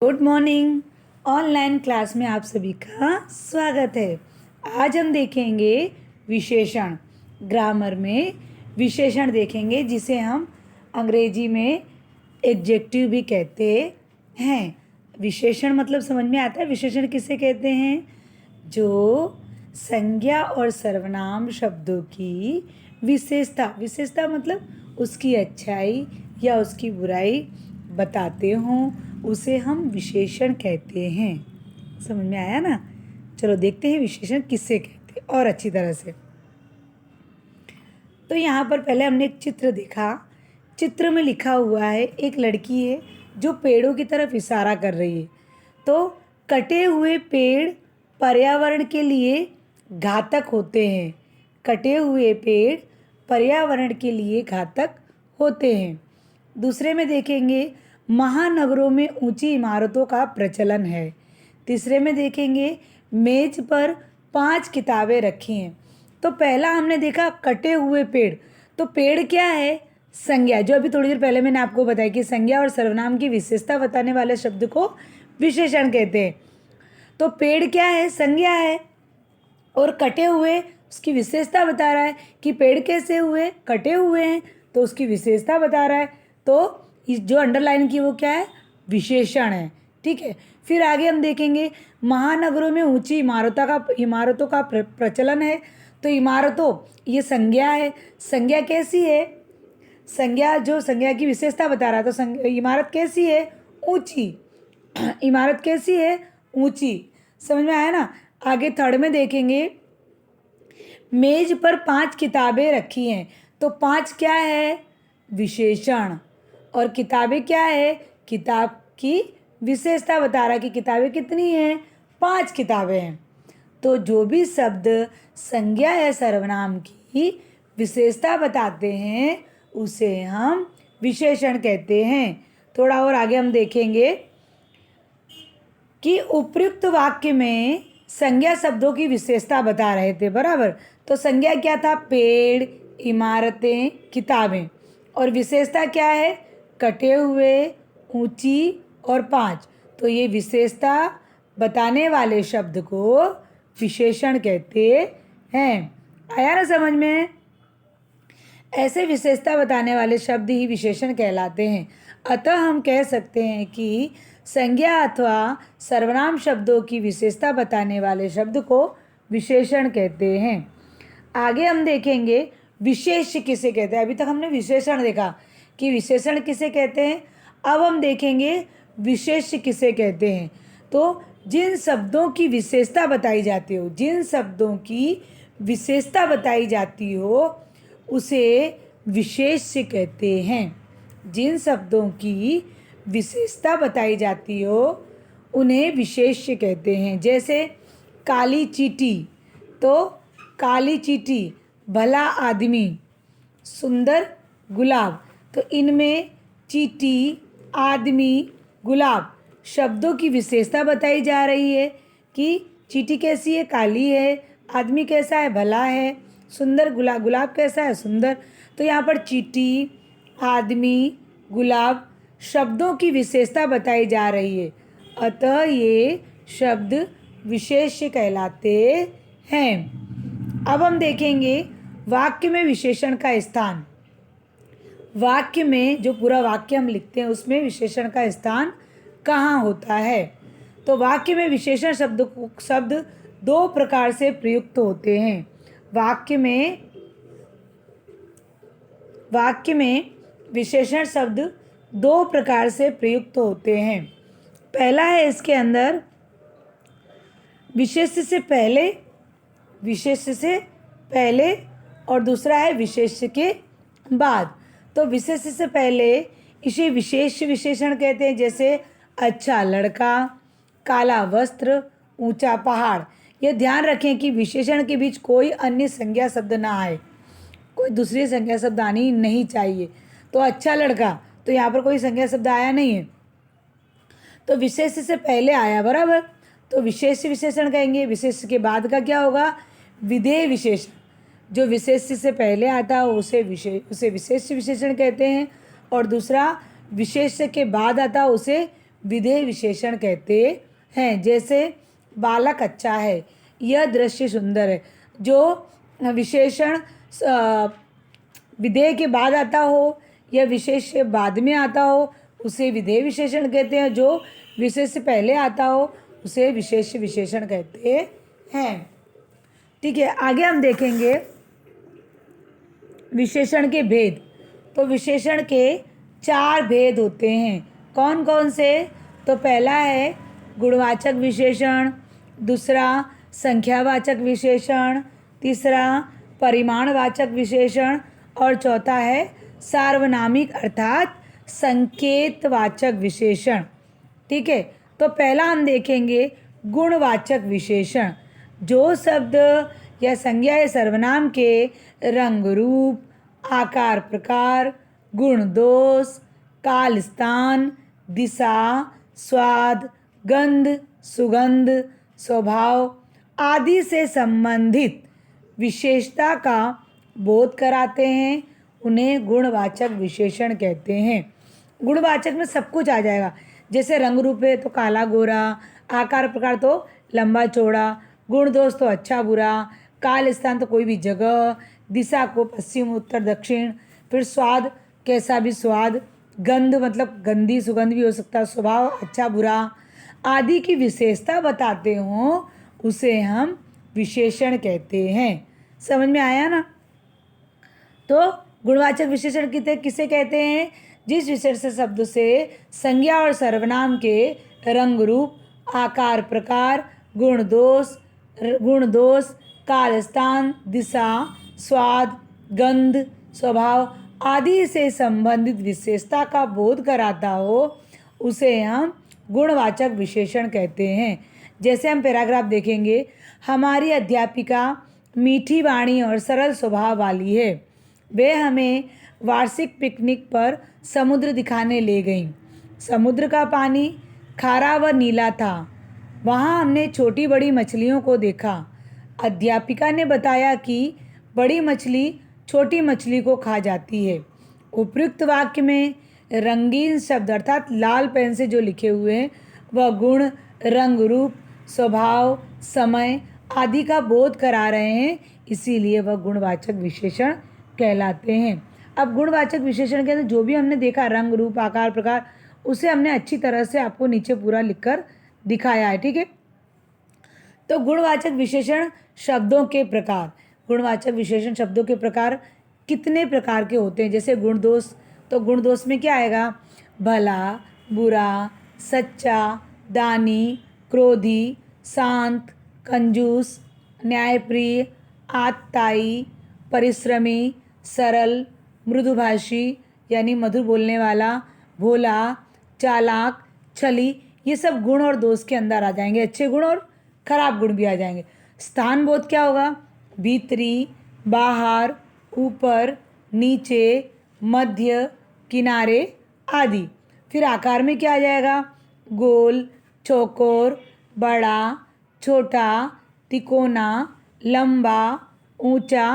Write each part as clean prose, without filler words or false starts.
Good morning. Online class में आप सभी का स्वागत है। आज हम देखेंगे विशेषण। ग्रामर में विशेषण देखेंगे जिसे हम अंग्रेजी में एडजेक्टिव भी कहते हैं। विशेषण मतलब समझ में आता है विशेषण किसे कहते हैं? जो संज्ञा और सर्वनाम शब्दों की विशेषता मतलब उसकी अच्छाई या उसकी बुराई बताते हों उसे हम विशेषण कहते हैं। समझ में आया ना? चलो देखते हैं विशेषण किससे कहते हैं और अच्छी तरह से। तो यहाँ पर पहले हमने एक चित्र देखा। चित्र में लिखा हुआ है एक लड़की है जो पेड़ों की तरफ इशारा कर रही है। तो कटे हुए पेड़ पर्यावरण के लिए घातक होते हैं। कटे हुए पेड़ पर्यावरण के लिए घातक होते हैं। दूसरे में देखेंगे महानगरों में ऊंची इमारतों का प्रचलन है। तीसरे में देखेंगे मेज पर 5 किताबें रखी हैं। तो पहला हमने देखा कटे हुए पेड़। तो पेड़ क्या है? संज्ञा। जो अभी थोड़ी देर पहले मैंने आपको बताया कि संज्ञा और सर्वनाम की विशेषता बताने वाले शब्द को विशेषण कहते हैं। तो पेड़ क्या है? संज्ञा है। और कटे हुए उसकी विशेषता बता रहा है कि पेड़ कैसे हुए? कटे हुए हैं, तो उसकी विशेषता बता रहा है। तो इस जो अंडरलाइन की वो क्या है? विशेषण है। ठीक है। फिर आगे हम देखेंगे महानगरों में ऊंची इमारतों का प्रचलन है। तो इमारतों ये संज्ञा है। संज्ञा कैसी है? संज्ञा की विशेषता बता रहा है। तो इमारत कैसी है? ऊंची। इमारत कैसी है? ऊंची। समझ में आया ना? आगे थर्ड में देखेंगे मेज पर 5 किताबें रखी हैं। तो 5 क्या है? विशेषण। और किताबें क्या है? किताब की विशेषता बता रहा है कि किताबें कितनी हैं? 5 किताबें हैं। तो जो भी शब्द संज्ञा या सर्वनाम की विशेषता बताते हैं उसे हम विशेषण कहते हैं। थोड़ा और आगे हम देखेंगे कि उपयुक्त वाक्य में संज्ञा शब्दों की विशेषता बता रहे थे। बराबर। तो संज्ञा क्या था? पेड़, इमारतें, किताबें। और विशेषता क्या है? कटे हुए, ऊंची और 5। तो ये विशेषता बताने वाले शब्द को विशेषण कहते हैं। आया ना समझ में? ऐसे विशेषता बताने वाले शब्द ही विशेषण कहलाते हैं। अतः हम कह सकते हैं कि संज्ञा अथवा सर्वनाम शब्दों की विशेषता बताने वाले शब्द को विशेषण कहते हैं। आगे हम देखेंगे विशेष्य किसे कहते हैं। अभी तक हमने विशेषण देखा कि विशेषण किसे कहते हैं। अब हम देखेंगे विशेष्य किसे कहते हैं। तो जिन शब्दों की विशेषता बताई जाती हो, जिन शब्दों की विशेषता बताई जाती हो उसे विशेष्य कहते हैं। जिन शब्दों की विशेषता बताई जाती हो उन्हें विशेष्य कहते हैं। जैसे काली चींटी। तो काली चींटी, भला आदमी, सुंदर गुलाब। तो इनमें चींटी, आदमी, गुलाब शब्दों की विशेषता बताई जा रही है कि चींटी कैसी है? काली है। आदमी कैसा है? भला है। सुंदर गुलाब कैसा है? सुंदर। तो यहाँ पर चींटी, आदमी, गुलाब शब्दों की विशेषता बताई जा रही है। अतः ये शब्द विशेष्य कहलाते हैं। अब हम देखेंगे वाक्य में विशेषण का स्थान। वाक्य में जो पूरा वाक्य हम लिखते हैं उसमें विशेषण का स्थान कहाँ होता है? तो वाक्य में विशेषण शब्द 2 प्रकार से प्रयुक्त होते हैं। वाक्य में विशेषण शब्द 2 प्रकार से प्रयुक्त होते हैं। पहला है इसके अंदर विशेष्य से पहले और दूसरा है विशेष्य के बाद। तो विशेष्य से पहले इसे विशेष विशेषण कहते हैं। जैसे अच्छा लड़का, काला वस्त्र, ऊंचा पहाड़। यह ध्यान रखें कि विशेषण के बीच कोई अन्य संज्ञा शब्द ना आए, कोई दूसरी संज्ञा शब्द आनी नहीं चाहिए। तो अच्छा लड़का, तो यहाँ पर कोई संज्ञा शब्द आया नहीं है, तो विशेष्य से पहले आया। बराबर। तो विशेष विशेषण कहेंगे। विशेष के बाद का क्या होगा? विधेय विशेषण। जो विशेष्य से पहले आता है उसे विशेष विशेषण कहते हैं। और दूसरा विशेष्य के बाद आता है उसे विधेय विशेषण कहते हैं। जैसे बालक अच्छा है, यह दृश्य सुंदर है। जो विशेषण विधेय के बाद आता हो या विशेष से बाद में आता हो उसे विधेय विशेषण कहते हैं। जो विशेष से पहले आता हो उसे विशेष विशेषण कहते हैं। ठीक है, आगे हम देखेंगे विशेषण के भेद। तो विशेषण के 4 भेद होते हैं। कौन कौन से? तो पहला है गुणवाचक विशेषण, दूसरा संख्यावाचक विशेषण, तीसरा परिमाणवाचक विशेषण और चौथा है सार्वनामिक अर्थात संकेतवाचक विशेषण। ठीक है, तो पहला हम देखेंगे गुणवाचक विशेषण। जो शब्द या संज्ञा या सर्वनाम के रंग रूप, आकार प्रकार, गुण दोष, काल स्थान, दिशा, स्वाद, गंध, सुगंध, स्वभाव आदि से संबंधित विशेषता का बोध कराते हैं, उन्हें गुणवाचक विशेषण कहते हैं। गुणवाचक में सब कुछ आ जाएगा। जैसे रंग रूप है तो काला गोरा, आकार प्रकार तो लंबा चौड़ा, गुण दोष तो अच्छा बुरा, काल स्थान तो कोई भी जगह, दिशा को पश्चिम उत्तर दक्षिण, फिर स्वाद कैसा भी स्वाद, गंध मतलब गंदी सुगंध भी हो सकता है, स्वभाव अच्छा बुरा आदि की विशेषता बताते हों उसे हम विशेषण कहते हैं। समझ में आया ना? तो गुणवाचक विशेषण किसे कहते हैं? जिस विशेषण शब्द से संज्ञा और सर्वनाम के रंग रूप, आकार प्रकार, गुण दोष, काल स्थान, दिशा, स्वाद, गंध, स्वभाव आदि से संबंधित विशेषता का बोध कराता हो उसे हम गुणवाचक विशेषण कहते हैं। जैसे हम पैराग्राफ देखेंगे, हमारी अध्यापिका मीठी वाणी और सरल स्वभाव वाली है। वे हमें वार्षिक पिकनिक पर समुद्र दिखाने ले गईं। समुद्र का पानी खारा व नीला था। वहाँ हमने छोटी बड़ी मछलियों को देखा। अध्यापिका ने बताया कि बड़ी मछली छोटी मछली को खा जाती है। उपयुक्त वाक्य में रंगीन शब्द अर्थात लाल पेन से जो लिखे हुए हैं वह गुण, रंग रूप, स्वभाव, समय आदि का बोध करा रहे हैं, इसीलिए वह गुणवाचक विशेषण कहलाते हैं। अब गुणवाचक विशेषण के अंदर जो भी हमने देखा रंग रूप, आकार प्रकार, उसे हमने अच्छी तरह से आपको नीचे पूरा लिखकर दिखाया है। ठीक है, तो गुणवाचक विशेषण शब्दों के प्रकार। गुणवाचक विशेषण शब्दों के प्रकार कितने प्रकार के होते हैं? जैसे गुण दोष, तो गुण दोष में क्या आएगा? भला, बुरा, सच्चा, दानी, क्रोधी, शांत, कंजूस, न्यायप्रिय, आतताई, परिश्रमी, सरल, मृदुभाषी यानी मधुर बोलने वाला, भोला, चालाक, छली, ये सब गुण और दोष के अंदर आ जाएंगे। अच्छे गुण और खराब गुण भी आ जाएंगे। स्थान बोध क्या होगा? भीतरी, बाहर, ऊपर, नीचे, मध्य, किनारे आदि। फिर आकार में क्या आ जाएगा? गोल, चौकोर, बड़ा, छोटा, तिकोना, लंबा, ऊंचा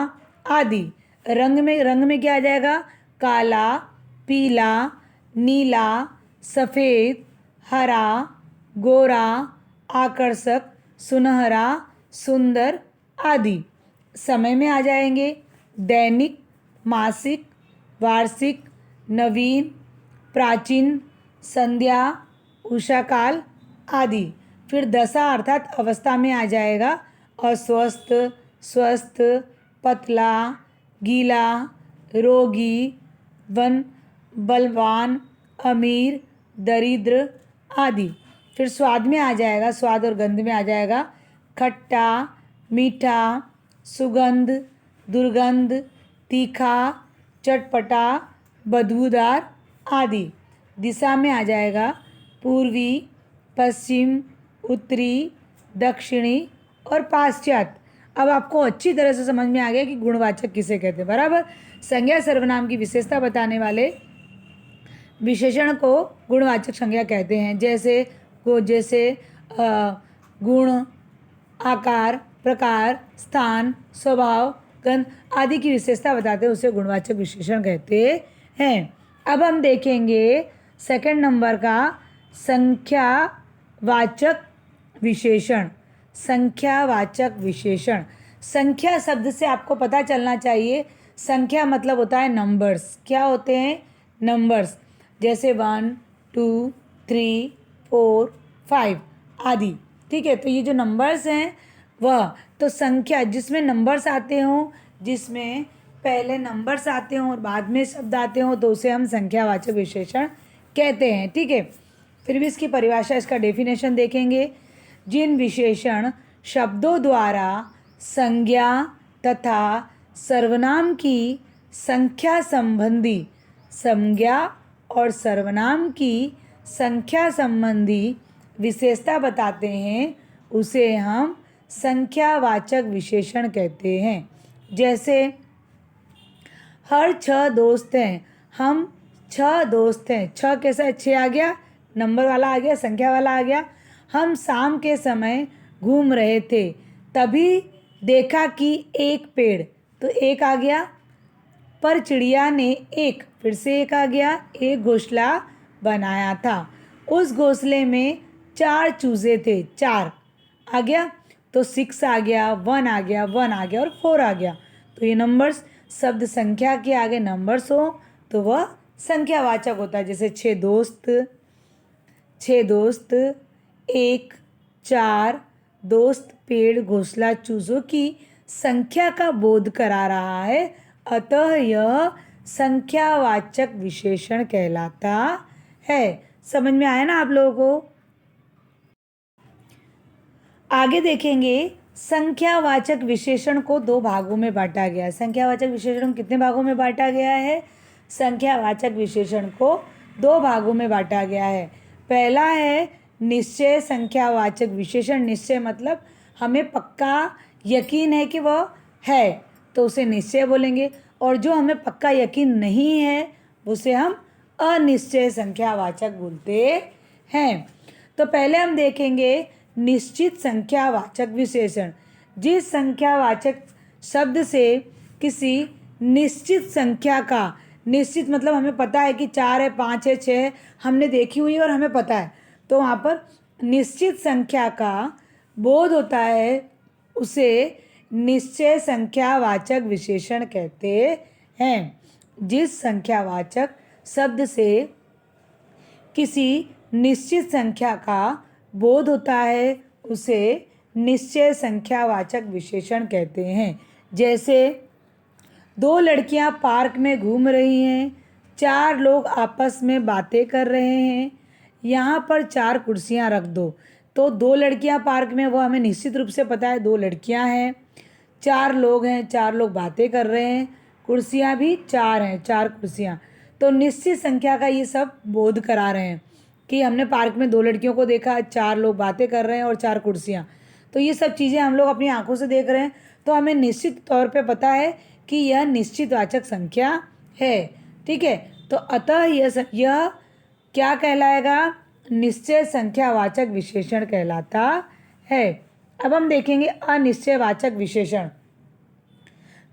आदि। रंग में क्या आ जाएगा? काला, पीला, नीला, सफ़ेद, हरा, गोरा, आकर्षक, सुनहरा, सुंदर आदि। समय में आ जाएंगे दैनिक, मासिक, वार्षिक, नवीन, प्राचीन, संध्या, उषाकाल आदि। फिर दशा अर्थात अवस्था में आ जाएगा अस्वस्थ, स्वस्थ, पतला, गीला, रोगी, बलवान, अमीर, दरिद्र आदि। फिर स्वाद में आ जाएगा, स्वाद और गंध में आ जाएगा खट्टा, मीठा, सुगंध, दुर्गंध, तीखा, चटपटा, बदबूदार आदि। दिशा में आ जाएगा पूर्वी, पश्चिम, उत्तरी, दक्षिणी और पाश्चात्य। अब आपको अच्छी तरह से समझ में आ गया कि गुणवाचक किसे कहते हैं। बराबर, संज्ञा सर्वनाम की विशेषता बताने वाले विशेषण को गुणवाचक संज्ञा कहते हैं। जैसे गुण, आकार, प्रकार, स्थान, स्वभाव, गंध आदि की विशेषता बताते हैं उसे गुणवाचक विशेषण कहते हैं। अब हम देखेंगे सेकंड नंबर का संख्यावाचक विशेषण। संख्यावाचक विशेषण, संख्या शब्द से आपको पता चलना चाहिए, संख्या मतलब होता है नंबर्स। क्या होते हैं? नंबर्स। जैसे 1 2 3 4 5 आदि। ठीक है, तो ये जो नंबर्स हैं वह, तो संख्या जिसमें नंबर्स आते हों, जिसमें पहले नंबर्स आते हों और बाद में शब्द आते हों, तो उसे हम संख्यावाचक विशेषण कहते हैं। ठीक है, फिर भी इसकी परिभाषा, इसका डेफिनेशन देखेंगे। जिन विशेषण शब्दों द्वारा संज्ञा तथा सर्वनाम की संख्या संबंधी, संज्ञा और सर्वनाम की संख्या संबंधी विशेषता बताते हैं, उसे हम संख्यावाचक विशेषण कहते हैं। जैसे हर 6 दोस्त हैं, हम 6 दोस्त हैं। 6 कैसा है? 6 आ गया, नंबर वाला आ गया, संख्या वाला आ गया। हम शाम के समय घूम रहे थे, तभी देखा कि एक पेड़, तो एक आ गया। पर चिड़िया ने एक, फिर से एक आ गया, एक घोंसला बनाया था। उस घोंसले में 4 चूजे थे, 4 आ गया, तो 6 आ गया, 1 आ गया, 1 आ गया और 4 आ गया। तो ये नंबर्स, शब्द संख्या के आगे नंबर्स हो तो वह संख्यावाचक होता है। जैसे 6 दोस्त, 6 दोस्त, 1, 4 दोस्त, पेड़, घोंसला, चूजों की संख्या का बोध करा रहा है, अतः यह संख्यावाचक विशेषण कहलाता है। समझ में आया ना आप लोगों को? आगे देखेंगे, संख्यावाचक विशेषण को 2 भागों में बांटा गया है। संख्यावाचक विशेषण को कितने भागों में बांटा गया है? संख्यावाचक विशेषण को 2 भागों में बांटा गया है। पहला है निश्चय संख्यावाचक विशेषण। निश्चय मतलब हमें पक्का यकीन है कि वह है, तो उसे निश्चय बोलेंगे। और जो हमें पक्का यकीन नहीं है, उसे हम अनिश्चय संख्यावाचक बोलते हैं। तो पहले हम देखेंगे निश्चित संख्यावाचक विशेषण। जिस संख्यावाचक शब्द से किसी निश्चित संख्या का, निश्चित मतलब हमें पता है कि 4 है, 5 है, 6 है, हमने देखी हुई है और हमें पता है, तो वहाँ पर निश्चित संख्या का बोध होता है, उसे निश्चय संख्यावाचक विशेषण कहते हैं। जिस संख्यावाचक शब्द से किसी निश्चित संख्या का बोध होता है, उसे निश्चय संख्यावाचक विशेषण कहते हैं। जैसे 2 लड़कियां पार्क में घूम रही हैं, 4 लोग आपस में बातें कर रहे हैं, यहाँ पर 4 कुर्सियां रख दो। तो 2 लड़कियां पार्क में, वो हमें निश्चित रूप से पता है 2 लड़कियां हैं, 4 लोग हैं, 4 लोग बातें कर रहे हैं, कुर्सियां भी 4 हैं, 4 कुर्सियां। तो निश्चित संख्या का ये सब बोध करा रहे हैं कि हमने पार्क में 2 लड़कियों को देखा, 4 लोग बातें कर रहे हैं और 4 कुर्सियाँ। तो ये सब चीज़ें हम लोग अपनी आंखों से देख रहे हैं, तो हमें निश्चित तौर पे पता है कि यह निश्चितवाचक संख्या है। ठीक है, तो अतः यह क्या कहलाएगा? निश्चय संख्यावाचक विशेषण कहलाता है। अब हम देखेंगे अनिश्चयवाचक विशेषण।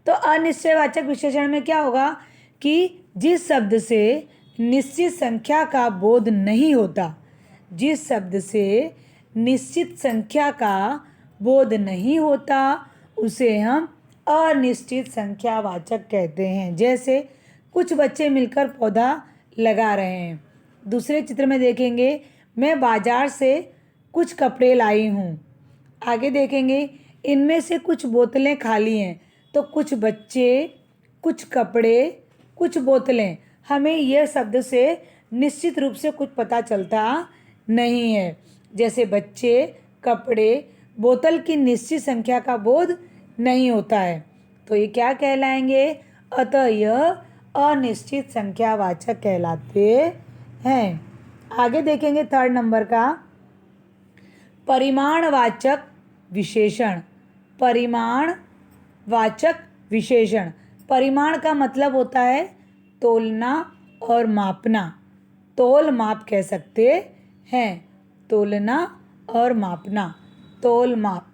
तो अनिश्चयवाचक विशेषण में क्या होगा कि जिस शब्द से निश्चित संख्या का बोध नहीं होता, जिस शब्द से निश्चित संख्या का बोध नहीं होता, उसे हम अनिश्चित संख्यावाचक कहते हैं। जैसे कुछ बच्चे मिलकर पौधा लगा रहे हैं। दूसरे चित्र में देखेंगे, मैं बाजार से कुछ कपड़े लाई हूँ। आगे देखेंगे, इनमें से कुछ बोतलें खाली हैं। तो कुछ बच्चे, कुछ कपड़े, कुछ बोतलें, हमें यह शब्द से निश्चित रूप से कुछ पता चलता नहीं है। जैसे बच्चे, कपड़े, बोतल की निश्चित संख्या का बोध नहीं होता है, तो ये क्या कहलाएंगे? अतः यह अनिश्चित संख्यावाचक कहलाते हैं। आगे देखेंगे 3rd नंबर का, परिमाणवाचक विशेषण। परिमाणवाचक विशेषण, परिमाण का मतलब होता है तोलना और मापना। तोल माप कह सकते हैं, तोलना और मापना, तोल माप।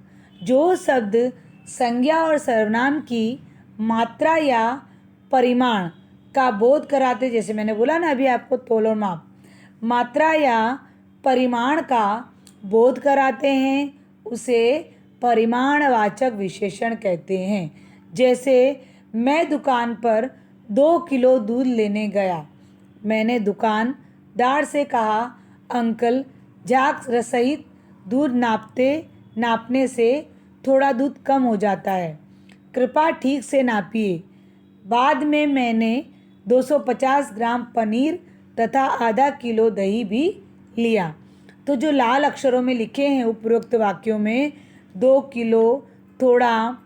जो शब्द संज्ञा और सर्वनाम की मात्रा या परिमाण का बोध कराते, जैसे मैंने बोला ना अभी आपको, तोल और माप, मात्रा या परिमाण का बोध कराते हैं उसे परिमाणवाचक विशेषण कहते हैं। जैसे मैं दुकान पर 2 किलो दूध लेने गया। मैंने दुकानदार से कहा, अंकल जाग सहित दूध नापने से थोड़ा दूध कम हो जाता है, कृपया ठीक से नापिए। बाद में मैंने 250 ग्राम पनीर तथा आधा किलो दही भी लिया। तो जो लाल अक्षरों में लिखे हैं उपरोक्त वाक्यों में 2 किलो, थोड़ा,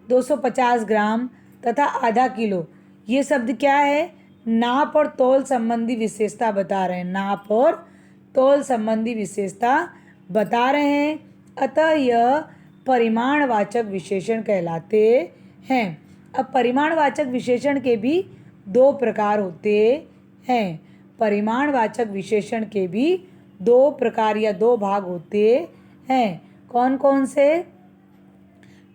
250 ग्राम तथा आधा किलो, ये शब्द क्या है? नाप और तौल संबंधी विशेषता बता रहे हैं। नाप और तौल संबंधी विशेषता बता रहे हैं, अतः यह परिमाणवाचक विशेषण कहलाते हैं। अब परिमाणवाचक विशेषण के भी 2 प्रकार होते हैं। परिमाणवाचक विशेषण के भी 2 प्रकार या 2 भाग होते हैं। कौन कौन से?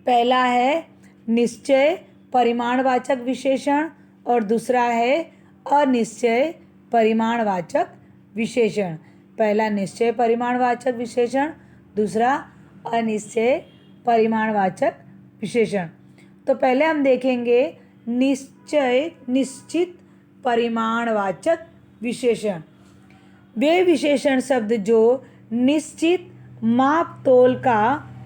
पहला है निश्चय परिमाणवाचक विशेषण और दूसरा है अनिश्चय परिमाणवाचक विशेषण। पहला निश्चय परिमाणवाचक विशेषण, दूसरा अनिश्चय परिमाणवाचक विशेषण। तो पहले हम देखेंगे निश्चित परिमाणवाचक विशेषण। वे विशेषण शब्द जो निश्चित माप तोल का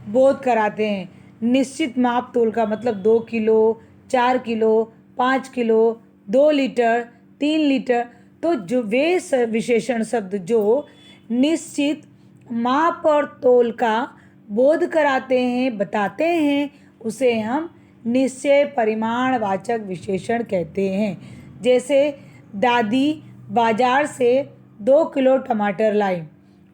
बोध कराते हैं। निश्चित माप तोल का मतलब 2 kilo, 4 kilo, 5 kilo, 2 litre, 3 litre. तो जो वे विशेषण शब्द जो निश्चित माप और तोल का बोध कराते हैं, बताते हैं, उसे हम निश्चय परिमाणवाचक विशेषण कहते हैं। जैसे दादी बाजार से 2 किलो टमाटर लाई।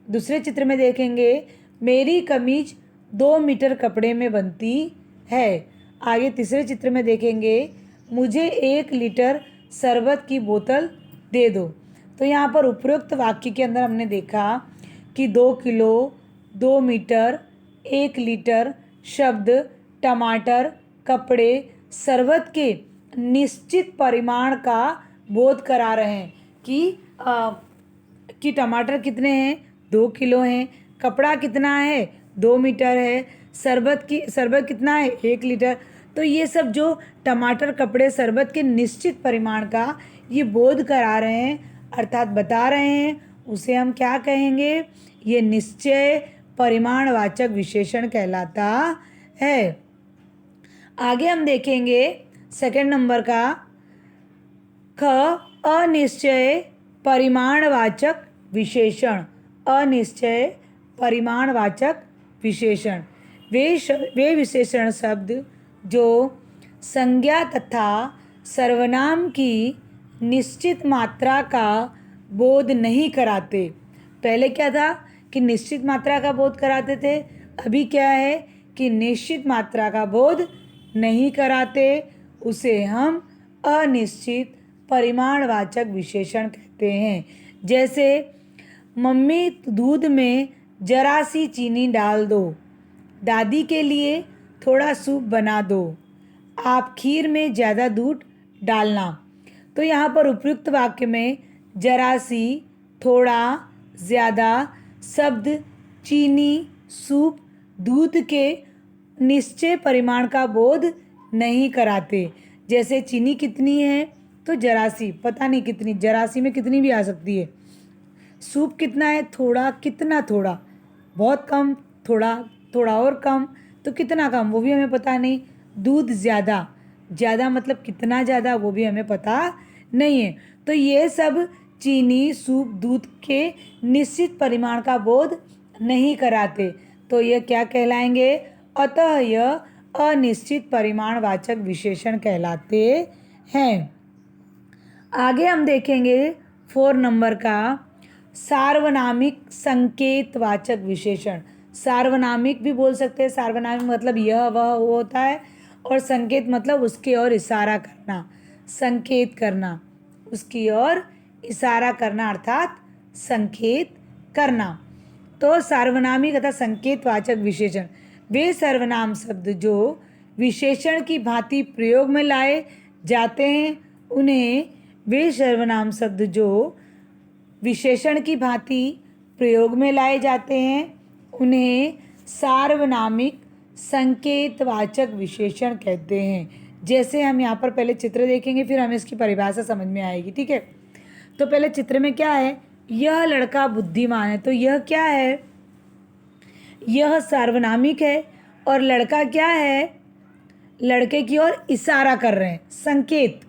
दूसरे चित्र में देखेंगे मेरी कमीज 2 मीटर कपड़े में बनती है। आगे तीसरे चित्र में देखेंगे मुझे 1 लीटर शरबत की बोतल दे दो। तो यहाँ पर उपरोक्त वाक्य के अंदर हमने देखा कि 2 किलो, 2 मीटर, 1 लीटर शब्द टमाटर, कपड़े, शरबत के निश्चित परिमाण का बोध करा रहे हैं कि टमाटर कितने हैं? 2 किलो हैं। कपड़ा कितना है? 2 मीटर है। शरबत कितना है? 1 लीटर। तो ये सब जो टमाटर, कपड़े, शरबत के निश्चित परिमाण का ये बोध करा रहे हैं, अर्थात बता रहे हैं, उसे हम क्या कहेंगे? ये निश्चय परिमाणवाचक विशेषण कहलाता है। आगे हम देखेंगे सेकंड नंबर का अनिश्चय परिमाणवाचक विशेषण। अनिश्चय परिमाणवाचक विशेषण वे विशेषण शब्द जो संज्ञा तथा सर्वनाम की निश्चित मात्रा का बोध नहीं कराते। पहले क्या था कि निश्चित मात्रा का बोध कराते थे, अभी क्या है कि निश्चित मात्रा का बोध नहीं कराते, उसे हम अनिश्चित परिमाणवाचक विशेषण कहते हैं। जैसे मम्मी दूध में जरा सी चीनी डाल दो, दादी के लिए थोड़ा सूप बना दो, आप खीर में ज़्यादा दूध डालना। तो यहाँ पर उपयुक्त वाक्य में जरा सी, थोड़ा, ज़्यादा शब्द चीनी, सूप, दूध के निश्चय परिमाण का बोध नहीं कराते। जैसे चीनी कितनी है? तो जरा सी, पता नहीं कितनी, जरा सी में कितनी भी आ सकती है। सूप कितना है? थोड़ा, कितना थोड़ा? बहुत कम, थोड़ा, थोड़ा और कम, तो कितना कम वो भी हमें पता नहीं। दूध ज़्यादा, ज़्यादा मतलब कितना ज़्यादा वो भी हमें पता नहीं है। तो ये सब चीनी, सूप, दूध के निश्चित परिमाण का बोध नहीं कराते, तो यह क्या कहलाएंगे? अतः यह अनिश्चित परिमाणवाचक विशेषण कहलाते हैं। आगे हम देखेंगे 4 नंबर का सार्वनामिक संकेतवाचक विशेषण। सार्वनामिक भी बोल सकते हैं। सार्वनामिक मतलब यह वह होता है, और संकेत मतलब उसकी ओर इशारा करना, संकेत करना, उसकी ओर इशारा करना अर्थात संकेत करना। तो सार्वनामिक तथा संकेतवाचक विशेषण वे सर्वनाम शब्द जो विशेषण की भांति प्रयोग में लाए जाते हैं, उन्हें वे सर्वनाम शब्द जो विशेषण की भांति प्रयोग में लाए जाते हैं उन्हें सार्वनामिक संकेतवाचक विशेषण कहते हैं। जैसे हम यहाँ पर पहले चित्र देखेंगे, फिर हमें इसकी परिभाषा समझ में आएगी, ठीक है। तो पहले चित्र में क्या है, यह लड़का बुद्धिमान है, तो यह क्या है, यह सार्वनामिक है और लड़का क्या है, लड़के की ओर इशारा कर रहे हैं, संकेत,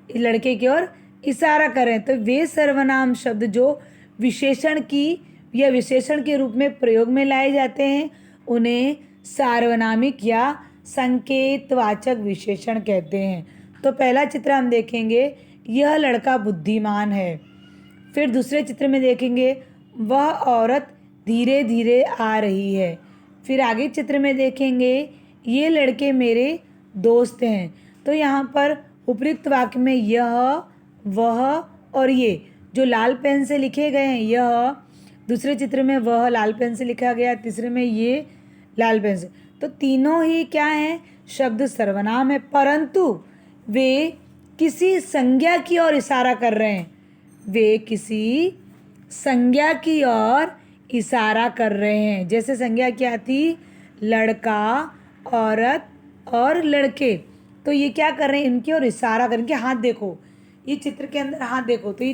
लड़के की ओर इशारा कर रहे हैं। तो वे सर्वनाम शब्द जो विशेषण की या विशेषण के रूप में प्रयोग में लाए जाते हैं उन्हें सार्वनामिक या संकेतवाचक विशेषण कहते हैं। तो पहला चित्र हम देखेंगे, यह लड़का बुद्धिमान है। फिर दूसरे चित्र में देखेंगे, वह औरत धीरे धीरे आ रही है। फिर आगे चित्र में देखेंगे, ये लड़के मेरे दोस्त हैं। तो यहाँ पर उपयुक्त वाक्य में यह, वह और ये जो लाल पेन से लिखे गए हैं, यह, दूसरे चित्र में वह लाल पेन से लिखा गया, तीसरे में ये लाल पेन से, तो तीनों ही क्या हैं, शब्द सर्वनाम है, परंतु वे किसी संज्ञा की ओर इशारा कर रहे हैं, वे किसी संज्ञा की ओर इशारा कर रहे हैं। जैसे संज्ञा क्या थी, लड़का, औरत और लड़के, तो ये क्या कर रहे हैं, इनकी ओर इशारा कर, इनके हाथ देखो, ये चित्र के अंदर हाथ देखो, तो ये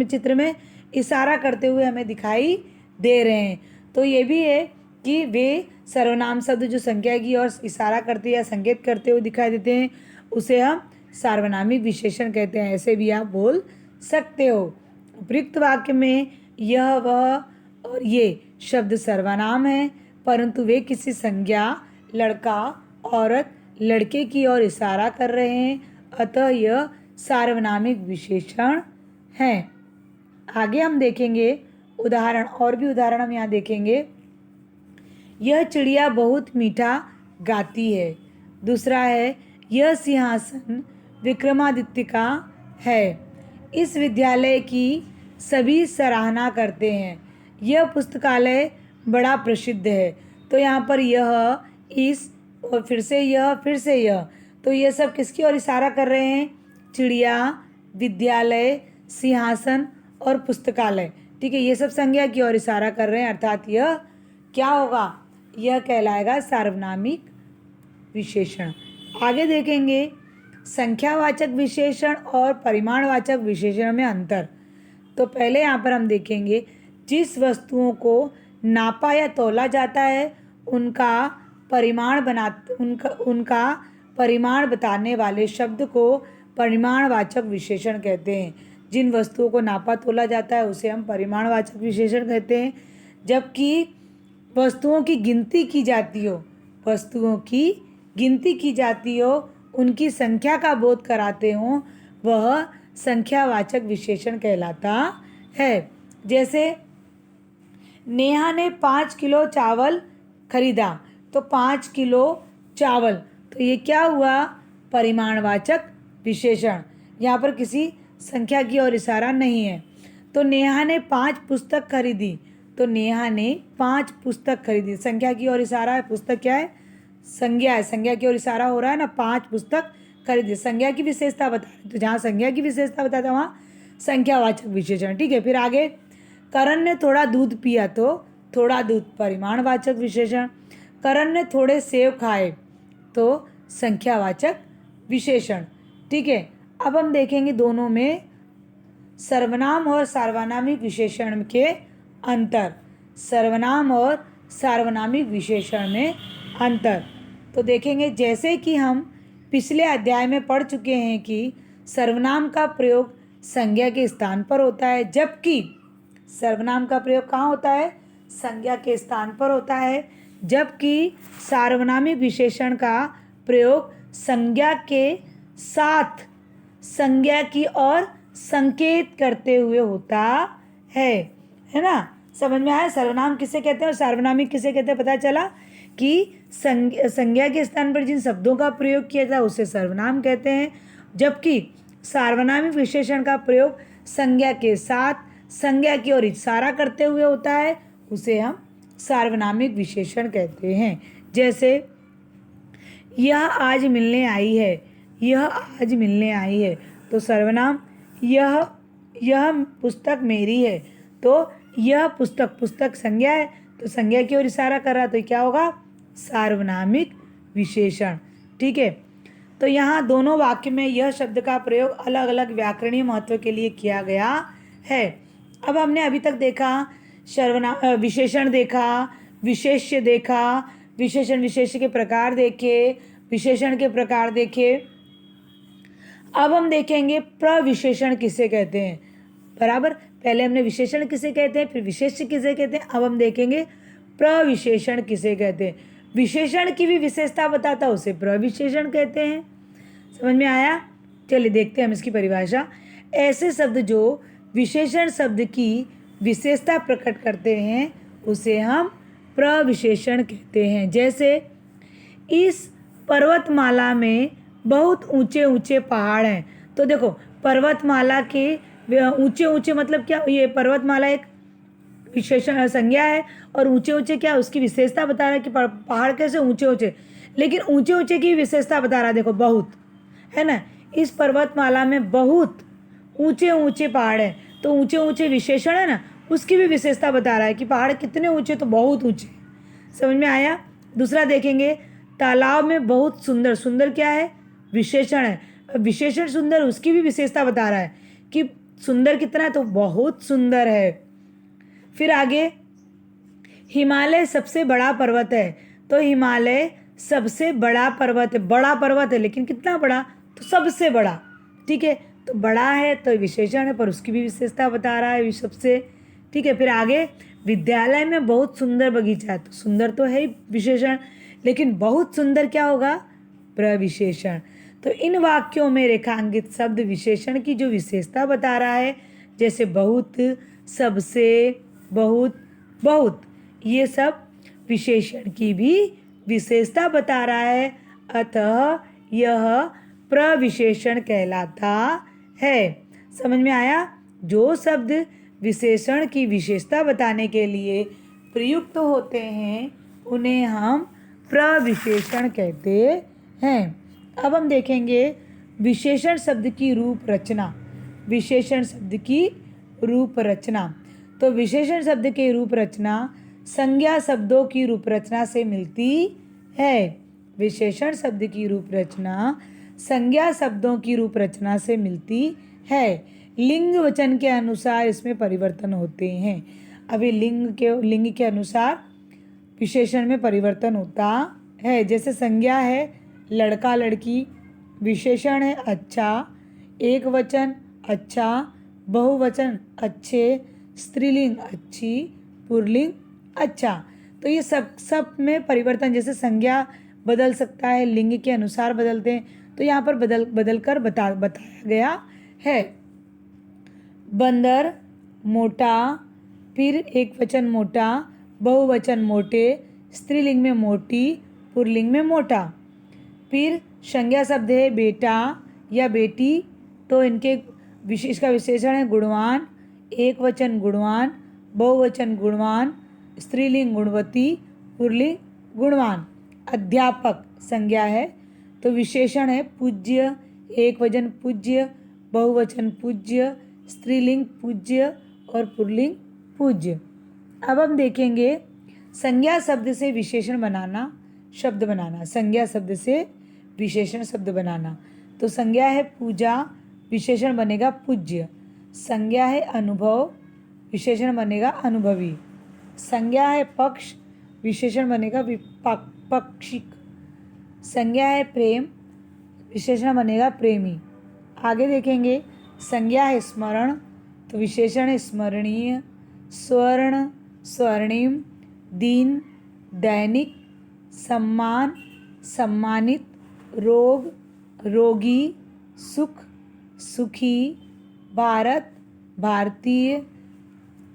चित्र में इशारा करते हुए हमें दिखाई दे रहे हैं। तो ये भी है कि वे सर्वनाम शब्द जो संज्ञा की ओर इशारा करते या संकेत करते हुए दिखाई देते हैं उसे हम सार्वनामिक विशेषण कहते हैं, ऐसे भी आप बोल सकते हो। उपयुक्त वाक्य में यह, वह और ये शब्द सर्वनाम है, परंतु वे किसी संज्ञा, लड़का, औरत, लड़के की ओर इशारा कर रहे हैं, अतः यह सार्वनामिक विशेषण हैं। आगे हम देखेंगे उदाहरण, और भी उदाहरण हम यहाँ देखेंगे। यह चिड़िया बहुत मीठा गाती है। दूसरा है, यह सिंहासन विक्रमादित्य का है। इस विद्यालय की सभी सराहना करते हैं। यह पुस्तकालय बड़ा प्रसिद्ध है। तो यहाँ पर यह, इस और फिर से यह, फिर से यह, तो ये सब किसकी ओर इशारा कर रहे हैं, चिड़िया, विद्यालय, सिंहासन और पुस्तकालय, ठीक है, ये सब संज्ञा की ओर इशारा कर रहे हैं, अर्थात यह क्या होगा, यह कहलाएगा सार्वनामिक विशेषण। आगे देखेंगे संख्यावाचक विशेषण और परिमाणवाचक विशेषण में अंतर। तो पहले यहाँ पर हम देखेंगे, जिस वस्तुओं को नापा या तौला जाता है उनका परिमाण बताने वाले शब्द को परिमाणवाचक विशेषण कहते हैं। जिन वस्तुओं को नापा तोला जाता है उसे हम परिमाणवाचक विशेषण कहते हैं। जबकि वस्तुओं की गिनती की जाती हो, उनकी संख्या का बोध कराते हों, वह संख्यावाचक विशेषण कहलाता है। जैसे नेहा ने 5 किलो चावल खरीदा, तो 5 किलो चावल, तो ये क्या हुआ, परिमाणवाचक विशेषण, यहाँ पर किसी संख्या की ओर इशारा नहीं है। तो नेहा ने 5 पुस्तक खरीदी, तो नेहा ने 5 पुस्तक खरीदी, संख्या की ओर इशारा है, पुस्तक क्या है, संज्ञा है, संज्ञा की ओर इशारा हो रहा है ना, 5 पुस्तक खरीदी, संज्ञा की विशेषता बता रहे, तो जहाँ संज्ञा की विशेषता बताता वहाँ संख्यावाचक विशेषण, ठीक है। फिर आगे, करण ने थोड़ा दूध पिया, तो थोड़ा दूध परिमाणवाचक विशेषण। करण ने थोड़े सेब खाए, तो संख्यावाचक विशेषण, ठीक है। अब हम देखेंगे दोनों में सर्वनाम और सार्वनामिक विशेषण के अंतर, सर्वनाम और सार्वनामिक विशेषण में अंतर। तो देखेंगे, जैसे कि हम पिछले अध्याय में पढ़ चुके हैं कि सर्वनाम का प्रयोग संज्ञा के स्थान पर होता है, जबकि सर्वनाम का प्रयोग कहाँ होता है, संज्ञा के स्थान पर होता है, जबकि सार्वनामिक विशेषण का प्रयोग संज्ञा के साथ संज्ञा की ओर संकेत करते हुए होता है ना। समझ में आया, सर्वनाम किसे कहते हैं और सार्वनामिक किसे कहते हैं, पता चला कि संज्ञा के स्थान पर जिन शब्दों का प्रयोग किया जाता है उसे सर्वनाम कहते हैं, जबकि सार्वनामिक विशेषण का प्रयोग संज्ञा के साथ संज्ञा की ओर इशारा करते हुए होता है, उसे हम सार्वनामिक विशेषण कहते हैं। जैसे यह आज मिलने आई है, यह आज मिलने आई है, तो सर्वनाम, यह पुस्तक मेरी है, तो यह पुस्तक, पुस्तक संज्ञा है तो संज्ञा की ओर इशारा कर रहा, तो क्या होगा? सार्वनामिक विशेषण। ठीक है, तो यहाँ दोनों वाक्य में यह शब्द का प्रयोग अलग अलग व्याकरणीय महत्व के लिए किया गया है। अब हमने अभी तक देखा विशेषण देखा, विशेष्य देखा, विशेषण विशेष्य के प्रकार देखे, विशेषण के प्रकार देखे। अब हम देखेंगे प्रविशेषण किसे कहते हैं। बराबर, पहले हमने विशेषण किसे कहते हैं, फिर विशेष्य किसे कहते हैं, अब हम देखेंगे प्रविशेषण किसे कहते हैं। विशेषण की भी विशेषता बताता उसे प्रविशेषण कहते हैं। समझ में आया? चलिए देखते हैं हम इसकी परिभाषा। ऐसे शब्द जो विशेषण शब्द की विशेषता प्रकट करते हैं उसे हम प्रविशेषण कहते हैं। जैसे इस पर्वतमाला में बहुत ऊंचे ऊंचे पहाड़ हैं। तो देखो, पर्वतमाला के ऊंचे ऊंचे मतलब क्या? ये पर्वतमाला एक विशेषण संज्ञा है और ऊंचे ऊंचे क्या, उसकी विशेषता बता रहा है कि पहाड़ कैसे ऊंचे ऊंचे, लेकिन ऊंचे ऊंचे की विशेषता बता रहा है। देखो, बहुत है ना, इस पर्वतमाला में बहुत ऊंचे ऊंचे पहाड़ हैं, तो ऊंचे ऊंचे विशेषण है ना, उसकी भी विशेषता बता रहा है कि पहाड़ कितने ऊंचे, तो बहुत ऊंचे। समझ में आया? दूसरा देखेंगे, तालाब में बहुत सुंदर, सुंदर क्या है? विशेषण है। विशेषण सुंदर, उसकी भी विशेषता बता रहा है कि सुंदर कितना है, तो बहुत सुंदर है। फिर आगे, हिमालय सबसे बड़ा पर्वत है, तो हिमालय सबसे बड़ा पर्वत है। बड़ा पर्वत है लेकिन कितना बड़ा? तो सबसे बड़ा। ठीक है, तो बड़ा है तो विशेषण है, पर उसकी भी विशेषता बता रहा है सबसे। ठीक है, फिर आगे, विद्यालय में बहुत सुंदर बगीचा है, तो सुंदर तो है ही विशेषण, लेकिन बहुत सुंदर क्या होगा? प्रविशेषण। तो इन वाक्यों में रेखांकित शब्द विशेषण की जो विशेषता बता रहा है, जैसे बहुत, सबसे, बहुत, बहुत, ये सब विशेषण की भी विशेषता बता रहा है, अतः यह प्रविशेषण कहलाता है। समझ में आया? जो शब्द विशेषण की विशेषता बताने के लिए प्रयुक्त होते हैं उन्हें हम प्रविशेषण कहते हैं। अब हम देखेंगे विशेषण शब्द की रूप रचना। विशेषण शब्द की रूप रचना, तो विशेषण शब्द की रूप रचना संज्ञा शब्दों की रूप रचना से मिलती है। विशेषण शब्द की रूप रचना संज्ञा शब्दों की रूप रचना से मिलती है। लिंग वचन के अनुसार इसमें परिवर्तन होते हैं। अभी लिंग के अनुसार विशेषण में परिवर्तन होता है। जैसे संज्ञा है लड़का लड़की, विशेषण है अच्छा, एक वचन अच्छा, बहुवचन अच्छे, स्त्रीलिंग अच्छी, पुल्लिंग अच्छा। तो ये सब में परिवर्तन, जैसे संज्ञा बदल सकता है, लिंग के अनुसार बदलते हैं, तो यहाँ पर बदल कर बताया गया है। बंदर मोटा, फिर एक वचन मोटा, बहुवचन मोटे, स्त्रीलिंग में मोटी, पुल्लिंग में मोटा। फिर संज्ञा शब्द है बेटा या बेटी, तो इनके इसका विशेषण है गुणवान, एक वचन गुणवान, बहुवचन गुणवान, स्त्रीलिंग गुणवती, पुल्लिंग गुणवान। अध्यापक संज्ञा है तो विशेषण है पूज्य, एक वचन पूज्य, बहुवचन पूज्य, स्त्रीलिंग पूज्य और पुल्लिंग पूज्य। अब हम देखेंगे संज्ञा शब्द से विशेषण बनाना, शब्द बनाना। संज्ञा शब्द से विशेषण शब्द बनाना, तो संज्ञा है पूजा, विशेषण बनेगा पूज्य। संज्ञा है अनुभव, विशेषण बनेगा अनुभवी। संज्ञा है पक्ष, विशेषण बनेगा पक्षिक। संज्ञा है प्रेम, विशेषण बनेगा प्रेमी। आगे देखेंगे संज्ञा है स्मरण, तो विशेषण है स्मरणीय। स्वर्ण, स्वर्णिम, दीन, दैनिक, सम्मान, सम्मानित, रोग, रोगी, सुख, सुखी, भारत, भारतीय,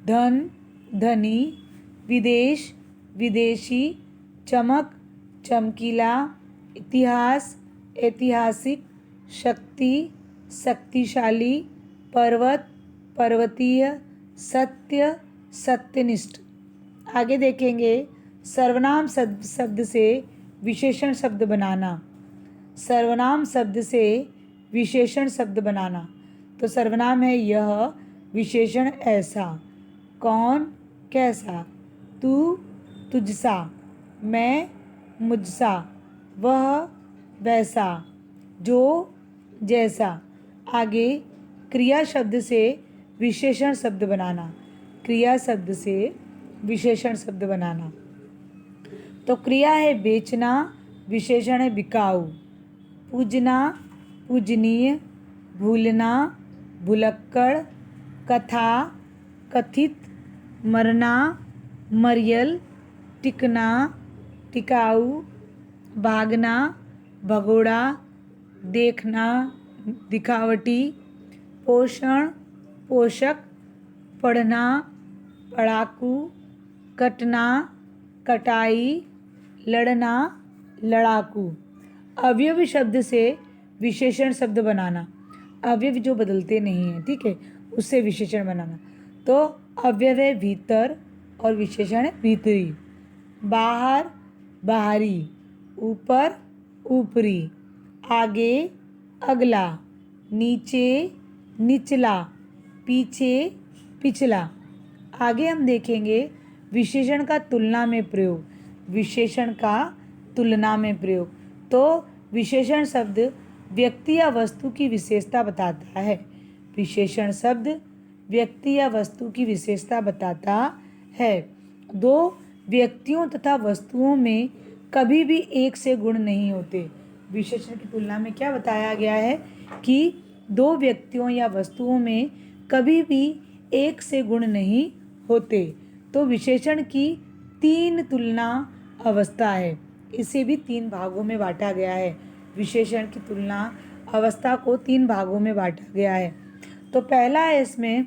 धन, धनी, विदेश, विदेशी, चमक, चमकीला, इतिहास, ऐतिहासिक, शक्ति, शक्तिशाली, पर्वत, पर्वतीय, सत्य, सत्यनिष्ठ। आगे देखेंगे सर्वनाम शब्द से विशेषण शब्द बनाना। सर्वनाम शब्द से विशेषण शब्द बनाना, तो सर्वनाम है यह, विशेषण ऐसा। कौन कैसा, तू तुझसा, मैं मुझसा, वह वैसा, जो जैसा। आगे क्रिया शब्द से विशेषण शब्द बनाना। क्रिया शब्द से विशेषण शब्द बनाना। तो क्रिया है बेचना, विशेषण है बिकाऊ। पूजना, पूजनीय। भूलना, भुलक्कड़। कथा, कथित। मरना, मरियल। टिकना, टिकाऊ। भागना, भगोड़ा। देखना, दिखावटी। पोषण, पोषक। पढ़ना, पढ़ाकू। कटना, कटाई। लड़ना, लड़ाकू। अवयवी शब्द से विशेषण शब्द बनाना। अवयव जो बदलते नहीं हैं, ठीक है, उससे विशेषण बनाना। तो अवयव है भीतर और विशेषण है भीतरी। बाहर, बाहरी। ऊपर, ऊपरी। आगे, अगला। नीचे, निचला। पीछे, पिछला। आगे हम देखेंगे विशेषण का तुलना में प्रयोग। विशेषण का तुलना में प्रयोग। तो विशेषण शब्द व्यक्ति या वस्तु की विशेषता बताता है। विशेषण शब्द व्यक्ति या वस्तु की विशेषता बताता है। दो व्यक्तियों तथा वस्तुओं में कभी भी एक से गुण नहीं होते। विशेषण की तुलना में क्या बताया गया है कि दो व्यक्तियों या वस्तुओं में कभी भी एक से गुण नहीं होते। तो विशेषण की 3 तुलना अवस्था है। इसे भी 3 भागों में बांटा गया है। विशेषण की तुलना अवस्था को 3 भागों में बांटा गया है। तो पहला है इसमें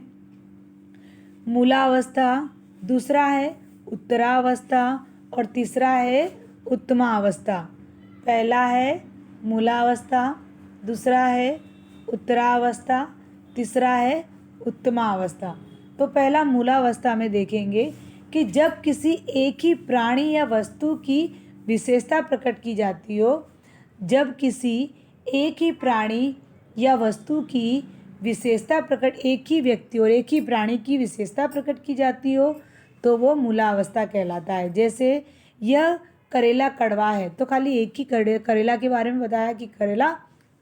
मूलावस्था, दूसरा है उत्तरावस्था और तीसरा है उत्तमावस्था। पहला है मूलावस्था, दूसरा है उत्तरावस्था, तीसरा है उत्तमावस्था। तो पहला मूलावस्था में देखेंगे कि जब किसी एक ही प्राणी या वस्तु की विशेषता प्रकट की जाती हो, जब किसी एक ही प्राणी या वस्तु की विशेषता प्रकट, एक ही व्यक्ति और एक ही प्राणी की विशेषता प्रकट की जाती हो, तो वो मूलावस्था कहलाता है। जैसे यह करेला कड़वा है, तो खाली एक ही करेला के बारे में बताया कि करेला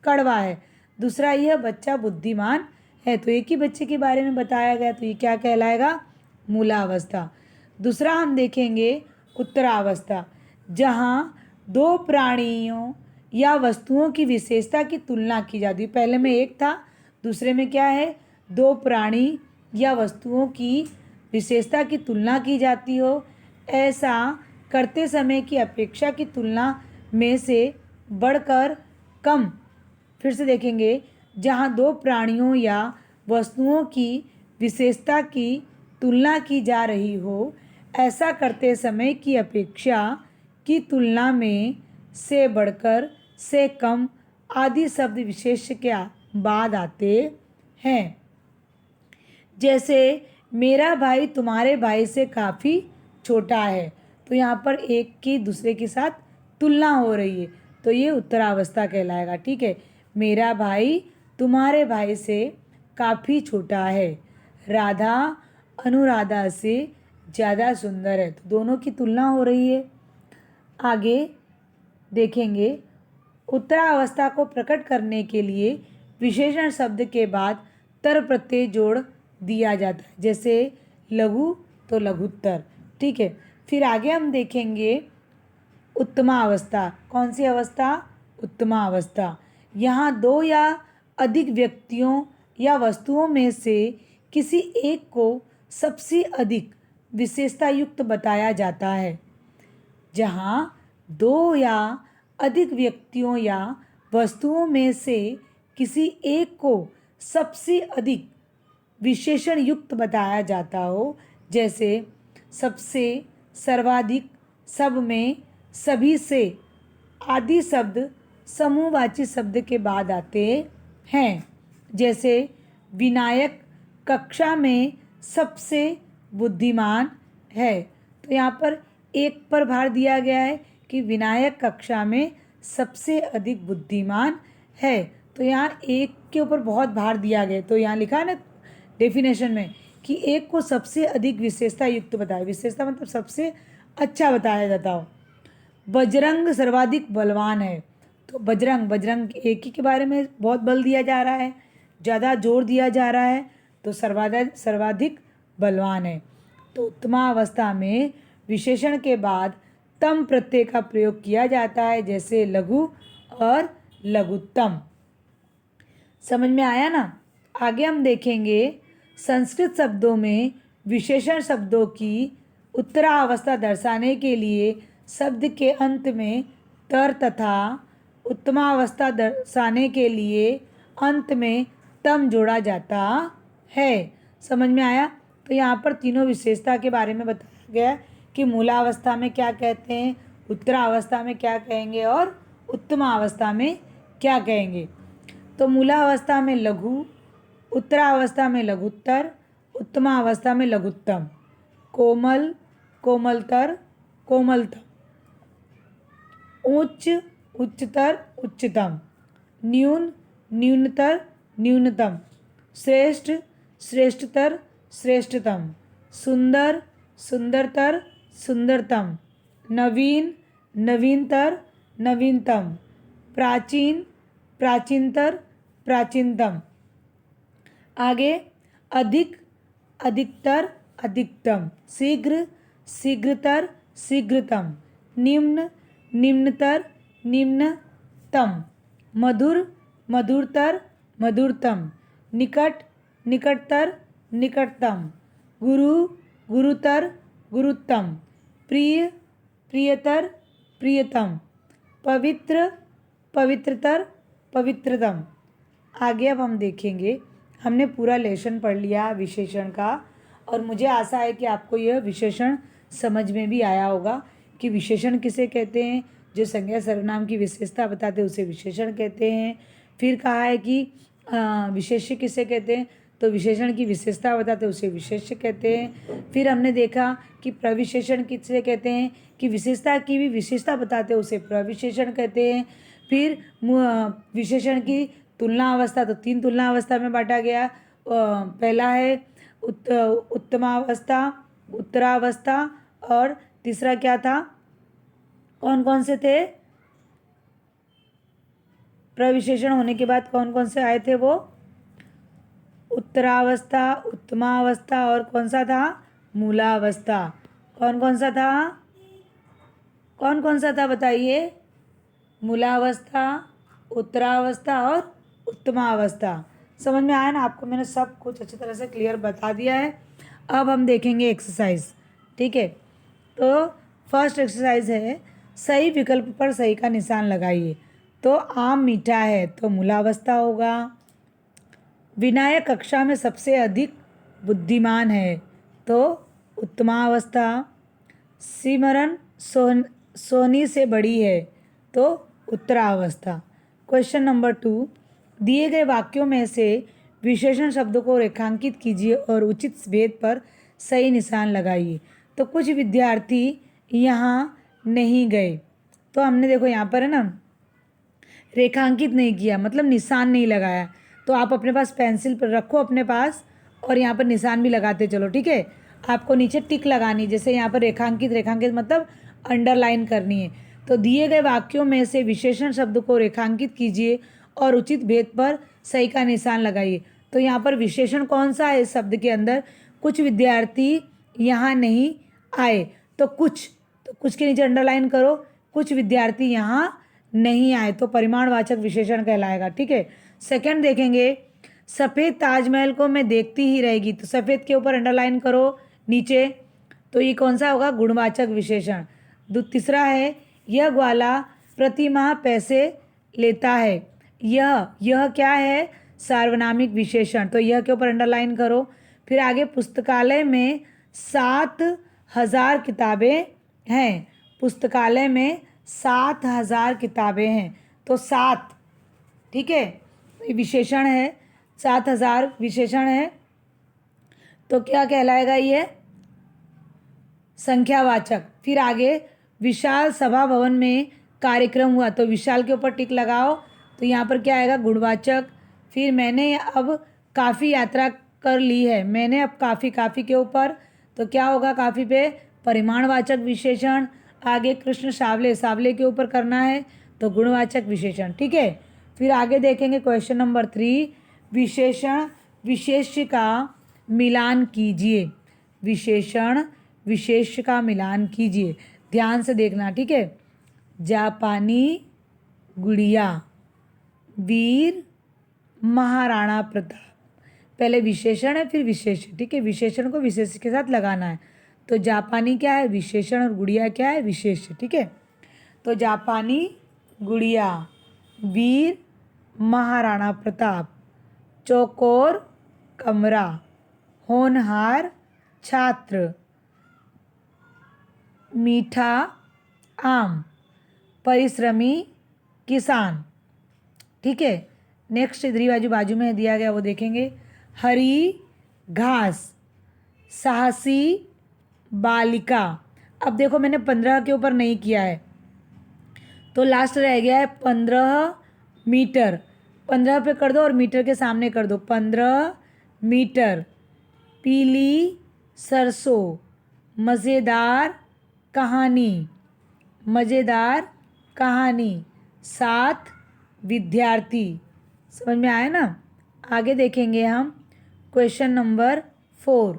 कड़वा है। दूसरा, यह बच्चा बुद्धिमान है, तो एक ही बच्चे के बारे में बताया गया, तो ये क्या कहलाएगा? मूलावस्था। दूसरा हम देखेंगे उत्तरावस्था, जहाँ दो प्राणियों या वस्तुओं की विशेषता की तुलना की जाती है। पहले में एक था, दूसरे में क्या है? दो प्राणी या वस्तुओं की विशेषता की तुलना की जाती हो। ऐसा करते समय की अपेक्षा की तुलना में से बढ़कर कम। फिर से देखेंगे, जहाँ दो प्राणियों या वस्तुओं की विशेषता की तुलना की जा रही हो, ऐसा करते समय की अपेक्षा की तुलना में से बढ़कर, से कम आदि शब्द विशेष के बाद आते हैं। जैसे मेरा भाई तुम्हारे भाई से काफ़ी छोटा है, तो यहाँ पर एक की दूसरे के साथ तुलना हो रही है, तो ये उत्तरावस्था कहलाएगा। ठीक है, मेरा भाई तुम्हारे भाई से काफ़ी छोटा है। राधा अनुराधा से ज़्यादा सुंदर है, तो दोनों की तुलना हो रही है। आगे देखेंगे, उत्तरावस्था को प्रकट करने के लिए विशेषण शब्द के बाद तर प्रत्यय जोड़ दिया जाता है। जैसे लघु तो लघुत्तर। ठीक है, फिर आगे हम देखेंगे उत्तमावस्था। कौन सी अवस्था? उत्तमावस्था। यहाँ दो या अधिक व्यक्तियों या वस्तुओं में से किसी एक को सबसे अधिक विशेषता युक्त बताया जाता है। जहाँ दो या अधिक व्यक्तियों या वस्तुओं में से किसी एक को सबसे अधिक विशेषण युक्त बताया जाता हो, जैसे सबसे, सर्वाधिक, सब में, सभी से आदि शब्द समूहवाची शब्द के बाद आते हैं। जैसे विनायक कक्षा में सबसे बुद्धिमान है, तो यहाँ पर एक पर भार दिया गया है कि विनायक कक्षा में सबसे अधिक बुद्धिमान है, तो यहाँ एक के ऊपर बहुत भार दिया गया है। तो यहाँ लिखा है ना डेफिनेशन में कि एक को सबसे अधिक विशेषता युक्त बताए। विशेषता मतलब सबसे अच्छा बताया जाता हो। बजरंग सर्वाधिक बलवान है, तो बजरंग बजरंग एक ही के बारे में बहुत बल दिया जा रहा है, ज़्यादा जोर दिया जा रहा है, तो सर्वाधिक बलवान है। तो उत्तमावस्था में विशेषण के बाद तम प्रत्यय का प्रयोग किया जाता है, जैसे लघु और लघुत्तम। समझ में आया ना। आगे हम देखेंगे संस्कृत शब्दों में विशेषण शब्दों की उत्तरावस्था दर्शाने के लिए शब्द के अंत में तर तथा उत्तमावस्था दर्शाने के लिए अंत में तम जोड़ा जाता है। समझ में आया। तो यहाँ पर तीनों विशेषता के बारे में बताया गया कि मूलावस्था में क्या कहते हैं, उत्तरावस्था में क्या कहेंगे और उत्तमावस्था में क्या कहेंगे। तो मूलावस्था में लघु, उत्तरावस्था में लघुत्तर, उत्तमावस्था में लघुत्तम। कोमल, कोमलतर, कोमलतम। उच्च, उच्चतर, उच्चतम। न्यून, न्यूनतर, न्यूनतम। श्रेष्ठ, श्रेष्ठतर, श्रेष्ठतम। सुंदर, सुंदरतर, सुंदरतम। नवीन, नवीनतर, नवीनतम। प्राचीन, प्राचीनतर, प्राचीनतम। आगे अधिक, अधिकतर, अधिकतम। शीघ्र, शीघ्रतर, शीघ्रतम। निम्न, निम्नतर, निम्नतम। मधुर, मधुरतर, मधुरतम। निकट, निकटतर, निकटतम। गुरु, गुरुतर, गुरुत्तम। प्रिय, प्रियतर, प्रियतम। पवित्र, पवित्रतर, पवित्रतम। आगे अब हम देखेंगे, हमने पूरा लेसन पढ़ लिया विशेषण का, और मुझे आशा है कि आपको यह विशेषण समझ में भी आया होगा कि विशेषण किसे कहते हैं। जो संज्ञा सर्वनाम की विशेषता बताते हैं उसे विशेषण कहते हैं। फिर कहा है कि विशेष्य किसे कहते हैं, तो विशेषण की विशेषता बताते हैं उसे विशेष्य कहते हैं। फिर हमने देखा कि प्रविशेषण किसे कहते हैं, कि विशेषता की भी विशेषता बताते हैं उसे प्रविशेषण कहते हैं। फिर विशेषण की तुलना अवस्था, तो 3 तुलना अवस्था में बांटा गया। पहला है उत्तमावस्था, उत्तरावस्था, और तीसरा क्या था, कौन कौन से थे, प्रविशेषण होने के बाद कौन कौन से आए थे, वो उत्तरावस्था, उत्तमावस्था, और कौन सा था, मूलावस्था। कौन कौन सा था, कौन कौन सा था बताइए, मूलावस्था, उत्तरावस्था और उत्तमावस्था। समझ में आया ना आपको, मैंने सब कुछ अच्छी तरह से क्लियर बता दिया है। अब हम देखेंगे एक्सरसाइज, ठीक है। तो फर्स्ट एक्सरसाइज है, सही विकल्प पर सही का निशान लगाइए। तो आम मीठा है, तो मूलावस्था होगा। विनायक कक्षा में सबसे अधिक बुद्धिमान है, तो उत्तमावस्था। सिमरन सोनी से बड़ी है, तो उत्तरावस्था। क्वेश्चन नंबर 2, दिए गए वाक्यों में से विशेषण शब्दों को रेखांकित कीजिए और उचित भेद पर सही निशान लगाइए। तो कुछ विद्यार्थी यहाँ नहीं गए, तो हमने देखो यहाँ पर है ना रेखांकित नहीं किया, मतलब निशान नहीं लगाया। तो आप अपने पास पेंसिल पर रखो अपने पास, और यहाँ पर निशान भी लगाते चलो, ठीक है। आपको नीचे टिक लगानी, जैसे यहाँ पर रेखांकित, रेखांकित मतलब अंडरलाइन करनी है। तो दिए गए वाक्यों में से विशेषण शब्द को रेखांकित कीजिए और उचित भेद पर सही का निशान लगाइए। तो यहाँ पर विशेषण कौन सा है इस शब्द के अंदर, कुछ विद्यार्थी यहाँ नहीं आए, तो कुछ के नीचे अंडरलाइन करो, कुछ विद्यार्थी यहाँ नहीं आए, तो परिमाणवाचक विशेषण कहलाएगा, ठीक है। सेकंड देखेंगे, सफ़ेद ताजमहल को मैं देखती ही रहेगी, तो सफ़ेद के ऊपर अंडरलाइन करो नीचे, तो ये कौन सा होगा, गुणवाचक विशेषण। तीसरा है, यह ग्वाला प्रति माह पैसे लेता है, यह क्या है, सार्वनामिक विशेषण, तो यह के ऊपर अंडरलाइन करो। फिर आगे, पुस्तकालय में 7,000 किताबें हैं, पुस्तकालय में 7,000 किताबें हैं, तो 7, ठीक है, विशेषण है, 7,000 विशेषण है, तो क्या कहलाएगा ये, संख्यावाचक। फिर आगे, विशाल सभा भवन में कार्यक्रम हुआ, तो विशाल के ऊपर टिक लगाओ, तो यहाँ पर क्या आएगा, गुणवाचक। फिर मैंने अब काफ़ी यात्रा कर ली है मैंने अब काफ़ी, काफ़ी के ऊपर तो क्या होगा काफ़ी पे परिमाणवाचक विशेषण, आगे कृष्ण सावले, सावले के ऊपर करना है तो गुणवाचक विशेषण। ठीक है, फिर आगे देखेंगे क्वेश्चन नंबर 3, विशेषण विशेष्य का मिलान कीजिए। विशेषण विशेष्य का मिलान कीजिए, ध्यान से देखना। ठीक है, जापानी गुड़िया, वीर महाराणा प्रताप, पहले विशेषण है फिर विशेष्य। ठीक है, विशेषण को विशेष्य के साथ लगाना है। तो जापानी क्या है विशेषण और गुड़िया क्या है विशेष्य। ठीक है, तो जापानी गुड़िया, वीर महाराणा प्रताप, चौकोर कमरा, होनहार छात्र, मीठा आम, परिश्रमी किसान। ठीक है, नेक्स्ट इधरी बाजू में दिया गया वो देखेंगे। हरी घास, साहसी बालिका। अब देखो मैंने 15 के ऊपर नहीं किया है तो लास्ट रह गया है 15 मीटर। 15 पे कर दो और मीटर के सामने कर दो, 15 मीटर। पीली सरसों, मज़ेदार कहानी, मज़ेदार कहानी, 7 विद्यार्थी। समझ में आया ना। आगे देखेंगे हम क्वेश्चन नंबर 4,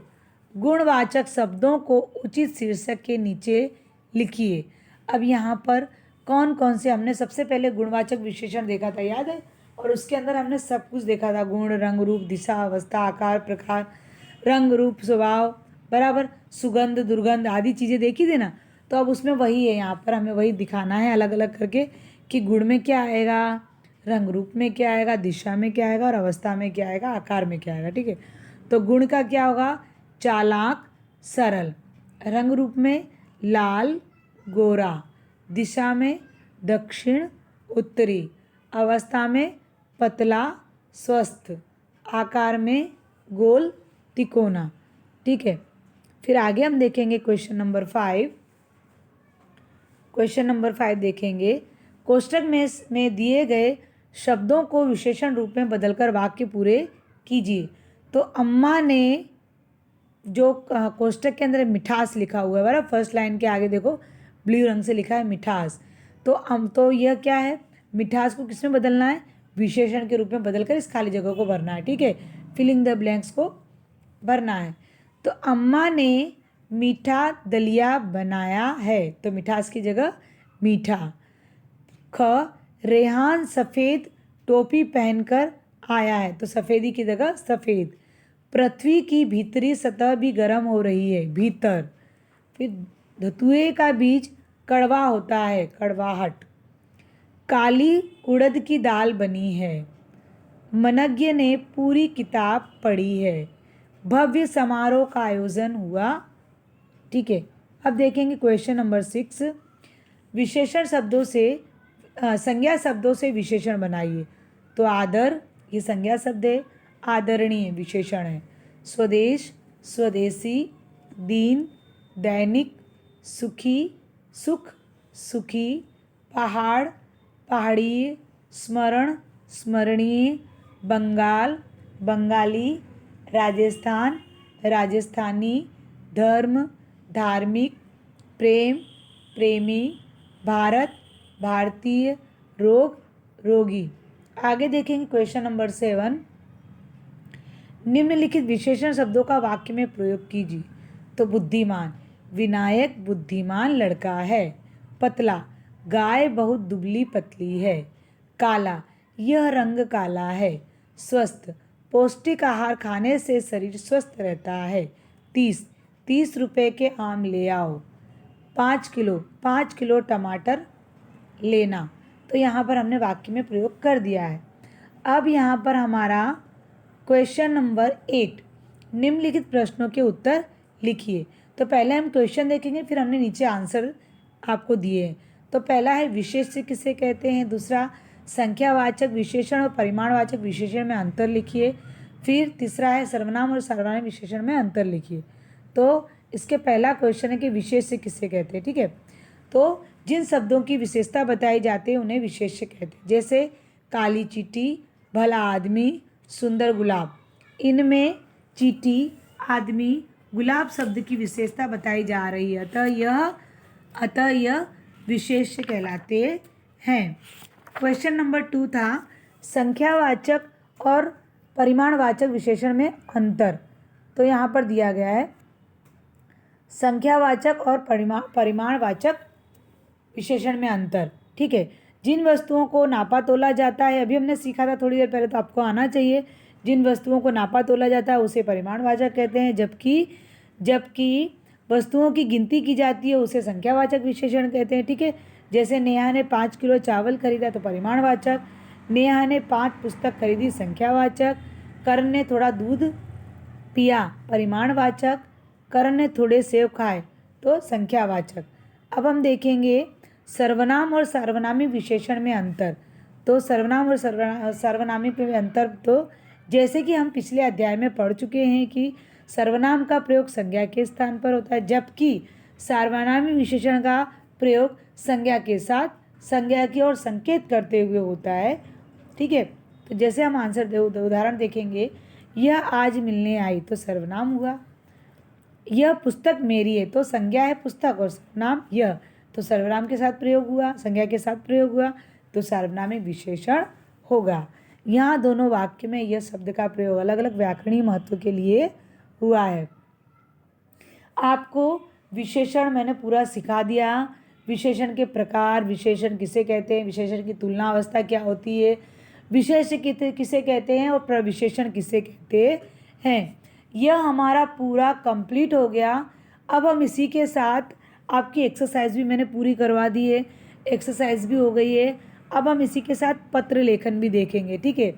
गुणवाचक शब्दों को उचित शीर्षक के नीचे लिखिए। अब यहाँ पर कौन कौन से हमने सबसे पहले गुणवाचक विशेषण देखा था, याद है? और उसके अंदर हमने सब कुछ देखा था, गुण, रंग, रूप, दिशा, अवस्था, आकार, प्रकार, रंग, रूप, स्वभाव, बराबर, सुगंध, दुर्गंध आदि चीज़ें देखी थी ना। तो अब उसमें वही है, यहाँ पर हमें वही दिखाना है अलग अलग करके कि गुण में क्या आएगा, रंग रूप में क्या आएगा, दिशा में क्या आएगा और अवस्था में क्या आएगा, आकार में क्या आएगा। ठीक है, तो गुण का क्या होगा, चालाक सरल, रंग रूप में लाल गोरा, दिशा में दक्षिण उत्तरी, अवस्था में पतला स्वस्थ, आकार में गोल तिकोना। ठीक है, फिर आगे हम देखेंगे क्वेश्चन नंबर 5। क्वेश्चन नंबर 5 देखेंगे, कोष्टक में दिए गए शब्दों को विशेषण रूप में बदलकर वाक्य पूरे कीजिए। तो अम्मा ने जो कोष्टक के अंदर मिठास लिखा हुआ है, बराबर, फर्स्ट लाइन के आगे देखो ब्लू रंग से लिखा है मिठास। तो यह क्या है, मिठास को किस में बदलना है, विशेषण के रूप में बदलकर इस खाली जगह को भरना है। ठीक है, फिलिंग द ब्लैंक्स को भरना है। तो अम्मा ने मीठा दलिया बनाया है, तो मिठास की जगह मीठा। ख, रेहान सफ़ेद टोपी पहनकर आया है, तो सफ़ेदी की जगह सफ़ेद। पृथ्वी की भीतरी सतह भी गर्म हो रही है, भीतर। फिर धतूरे का बीज कड़वा होता है, कड़वाहट। काली उड़द की दाल बनी है, मनज्ञ ने पूरी किताब पढ़ी है, भव्य समारोह का आयोजन हुआ। ठीक है, अब देखेंगे क्वेश्चन नंबर 6, विशेषण शब्दों से संज्ञा शब्दों से विशेषण बनाइए। तो आदर, ये संज्ञा शब्द है, आदरणीय विशेषण है। स्वदेश, स्वदेशी, दीन, दैनिक, सुखी, सुख, सुखी, पहाड़, पहाड़ीय, स्मरण, स्मरणीय, बंगाल, बंगाली, राजस्थान, राजस्थानी, धर्म, धार्मिक, प्रेम, प्रेमी, भारत, भारतीय, रोग, रोगी। आगे देखेंगे क्वेश्चन नंबर 7, निम्नलिखित विशेषण शब्दों का वाक्य में प्रयोग कीजिए। तो बुद्धिमान, विनायक बुद्धिमान लड़का है। पतला, गाय बहुत दुबली पतली है। काला, यह रंग काला है। स्वस्थ, पौष्टिक आहार खाने से शरीर स्वस्थ रहता है। 30 रुपए के आम ले आओ। 5 किलो टमाटर लेना। तो यहाँ पर हमने वाक्य में प्रयोग कर दिया है। अब यहाँ पर हमारा क्वेश्चन नंबर 8, निम्नलिखित प्रश्नों के उत्तर लिखिए। तो पहले हम क्वेश्चन देखेंगे, फिर हमने नीचे आंसर आपको दिए हैं। तो पहला है विशेष्य किसे कहते हैं, दूसरा संख्यावाचक विशेषण और परिमाणवाचक विशेषण में अंतर लिखिए, फिर तीसरा है सर्वनाम और सर्वनाम विशेषण में अंतर लिखिए। तो इसके पहला क्वेश्चन है कि विशेष्य किसे कहते हैं। ठीक है, तो जिन शब्दों की विशेषता बताई जाती है उन्हें विशेष्य कहते हैं, जैसे काली चींटी, भला आदमी, सुंदर गुलाब। इनमें चींटी, आदमी, गुलाब शब्द की विशेषता बताई जा रही है। अतः यह विशेष्य कहलाते हैं। क्वेश्चन नंबर 2 था संख्यावाचक और परिमाणवाचक विशेषण में अंतर। तो यहाँ पर दिया गया है संख्यावाचक और परिमाणवाचक विशेषण में अंतर। ठीक है, जिन वस्तुओं को नापा तोला जाता है, अभी हमने सीखा था थोड़ी देर पहले, तो आपको आना चाहिए। जिन वस्तुओं को नापा तोला जाता है उसे परिमाणवाचक कहते हैं, जबकि वस्तुओं की गिनती की जाती है उसे संख्यावाचक विशेषण कहते हैं। ठीक है, जैसे नेहा ने 5 किलो चावल खरीदा तो परिमाणवाचक, नेहा ने 5 पुस्तक खरीदी संख्यावाचक, करण ने थोड़ा दूध पिया परिमाणवाचक, करण ने थोड़े सेब खाए तो संख्यावाचक। अब हम देखेंगे सर्वनाम और सार्वनामिक विशेषण में अंतर। तो सर्वनाम और सार्वनामिक में अंतर, तो जैसे कि हम पिछले अध्याय में पढ़ चुके हैं कि सर्वनाम का प्रयोग संज्ञा के स्थान पर होता है, जबकि सार्वनामिक विशेषण का प्रयोग संज्ञा के साथ संज्ञा की ओर संकेत करते हुए होता है। ठीक है, तो जैसे हम उदाहरण देखेंगे, यह आज मिलने आई तो सर्वनाम हुआ, यह पुस्तक मेरी है तो संज्ञा है पुस्तक और सर्वनाम यह, तो सर्वनाम के साथ प्रयोग हुआ, संज्ञा के साथ प्रयोग हुआ तो सार्वनामिक विशेषण होगा। यहाँ दोनों वाक्य में यह शब्द का प्रयोग अलग अलग व्याकरणीय महत्व के लिए हुआ है। आपको विशेषण मैंने पूरा सिखा दिया, विशेषण के प्रकार, विशेषण किसे कहते हैं, विशेषण की तुलना अवस्था क्या होती है, विशेष किसे कहते हैं और प्रविशेषण किसे कहते हैं। यह हमारा पूरा कंप्लीट हो गया। अब हम इसी के साथ आपकी एक्सरसाइज भी मैंने पूरी करवा दी है, एक्सरसाइज भी हो गई है। अब हम इसी के साथ पत्र लेखन भी देखेंगे। ठीक है,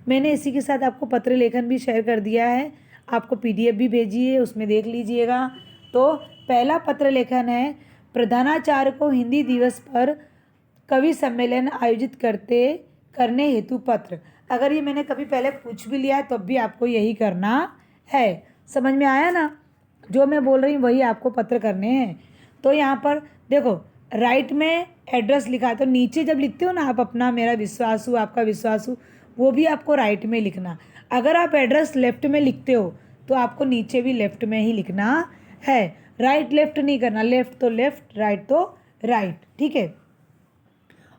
मैंने इसी के साथ आपको पत्र लेखन भी शेयर कर दिया है, आपको PDF भी भेजी है, उसमें देख लीजिएगा। तो पहला पत्र लेखन है, प्रधानाचार्य को हिंदी दिवस पर कवि सम्मेलन आयोजित करने हेतु पत्र। अगर ये मैंने कभी पहले पूछ भी लिया है तो भी आपको यही करना है। समझ में आया ना, जो मैं बोल रही हूँ वही आपको पत्र करने हैं। तो यहाँ पर देखो राइट में एड्रेस लिखा है, तो नीचे जब लिखते हो ना आप अपना, मेरा विश्वासु, आपका विश्वासु, वो भी आपको राइट में लिखना। अगर आप एड्रेस लेफ्ट में लिखते हो तो आपको नीचे भी लेफ्ट में ही लिखना है, राइट लेफ्ट नहीं करना, लेफ्ट तो लेफ्ट, राइट तो राइट। ठीक है,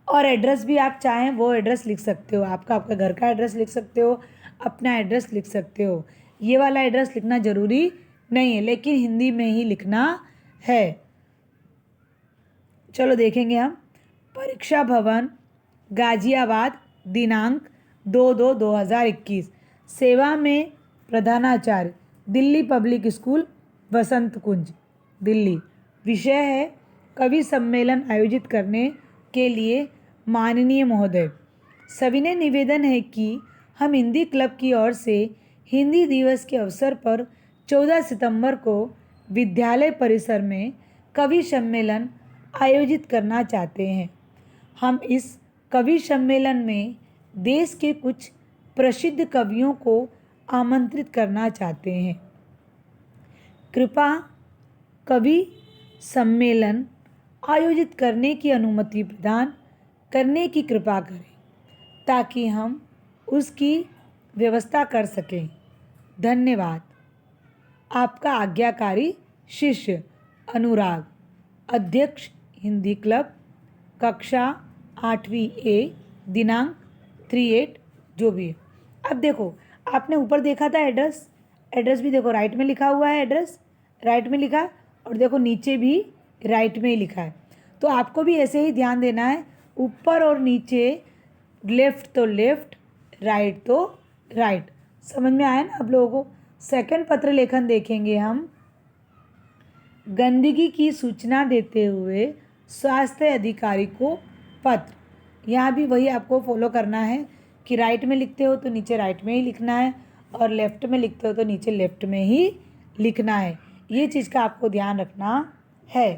और एड्रेस भी आप चाहें वो एड्रेस लिख सकते हो, आपका घर का एड्रेस लिख सकते हो, अपना एड्रेस लिख सकते हो। ये वाला एड्रेस लिखना ज़रूरी नहीं है, लेकिन हिंदी में ही लिखना है। चलो देखेंगे हम, परीक्षा भवन गाजियाबाद, दिनांक 2/2/2021, सेवा में प्रधानाचार्य, दिल्ली पब्लिक स्कूल, वसंत कुंज, दिल्ली। विषय है कवि सम्मेलन आयोजित करने के लिए माननीय महोदय, सविनय निवेदन है कि हम हिंदी क्लब की ओर से हिंदी दिवस के अवसर पर 14 सितंबर को विद्यालय परिसर में कवि सम्मेलन आयोजित करना चाहते हैं। हम इस कवि सम्मेलन में देश के कुछ प्रसिद्ध कवियों को आमंत्रित करना चाहते हैं। कृपया कवि सम्मेलन आयोजित करने की अनुमति प्रदान करने की कृपा करें ताकि हम उसकी व्यवस्था कर सकें। धन्यवाद। आपका आज्ञाकारी शिष्य अनुराग, अध्यक्ष हिंदी क्लब, कक्षा 8वीं A, दिनांक 38 जो भी है। अब देखो आपने ऊपर देखा था एड्रेस भी देखो राइट में लिखा हुआ है, एड्रेस राइट में लिखा, और देखो नीचे भी राइट में ही लिखा है। तो आपको भी ऐसे ही ध्यान देना है, ऊपर और नीचे लेफ्ट तो लेफ्ट, राइट तो राइट। समझ में आया ना आप लोगों को। सेकंड पत्र लेखन देखेंगे हम, गंदगी की सूचना देते हुए स्वास्थ्य अधिकारी को पत्र। यहाँ भी वही आपको फॉलो करना है कि राइट में लिखते हो तो नीचे राइट में ही लिखना है, और लेफ़्ट में लिखते हो तो नीचे लेफ़्ट में ही लिखना है। ये चीज़ का आपको ध्यान रखना है।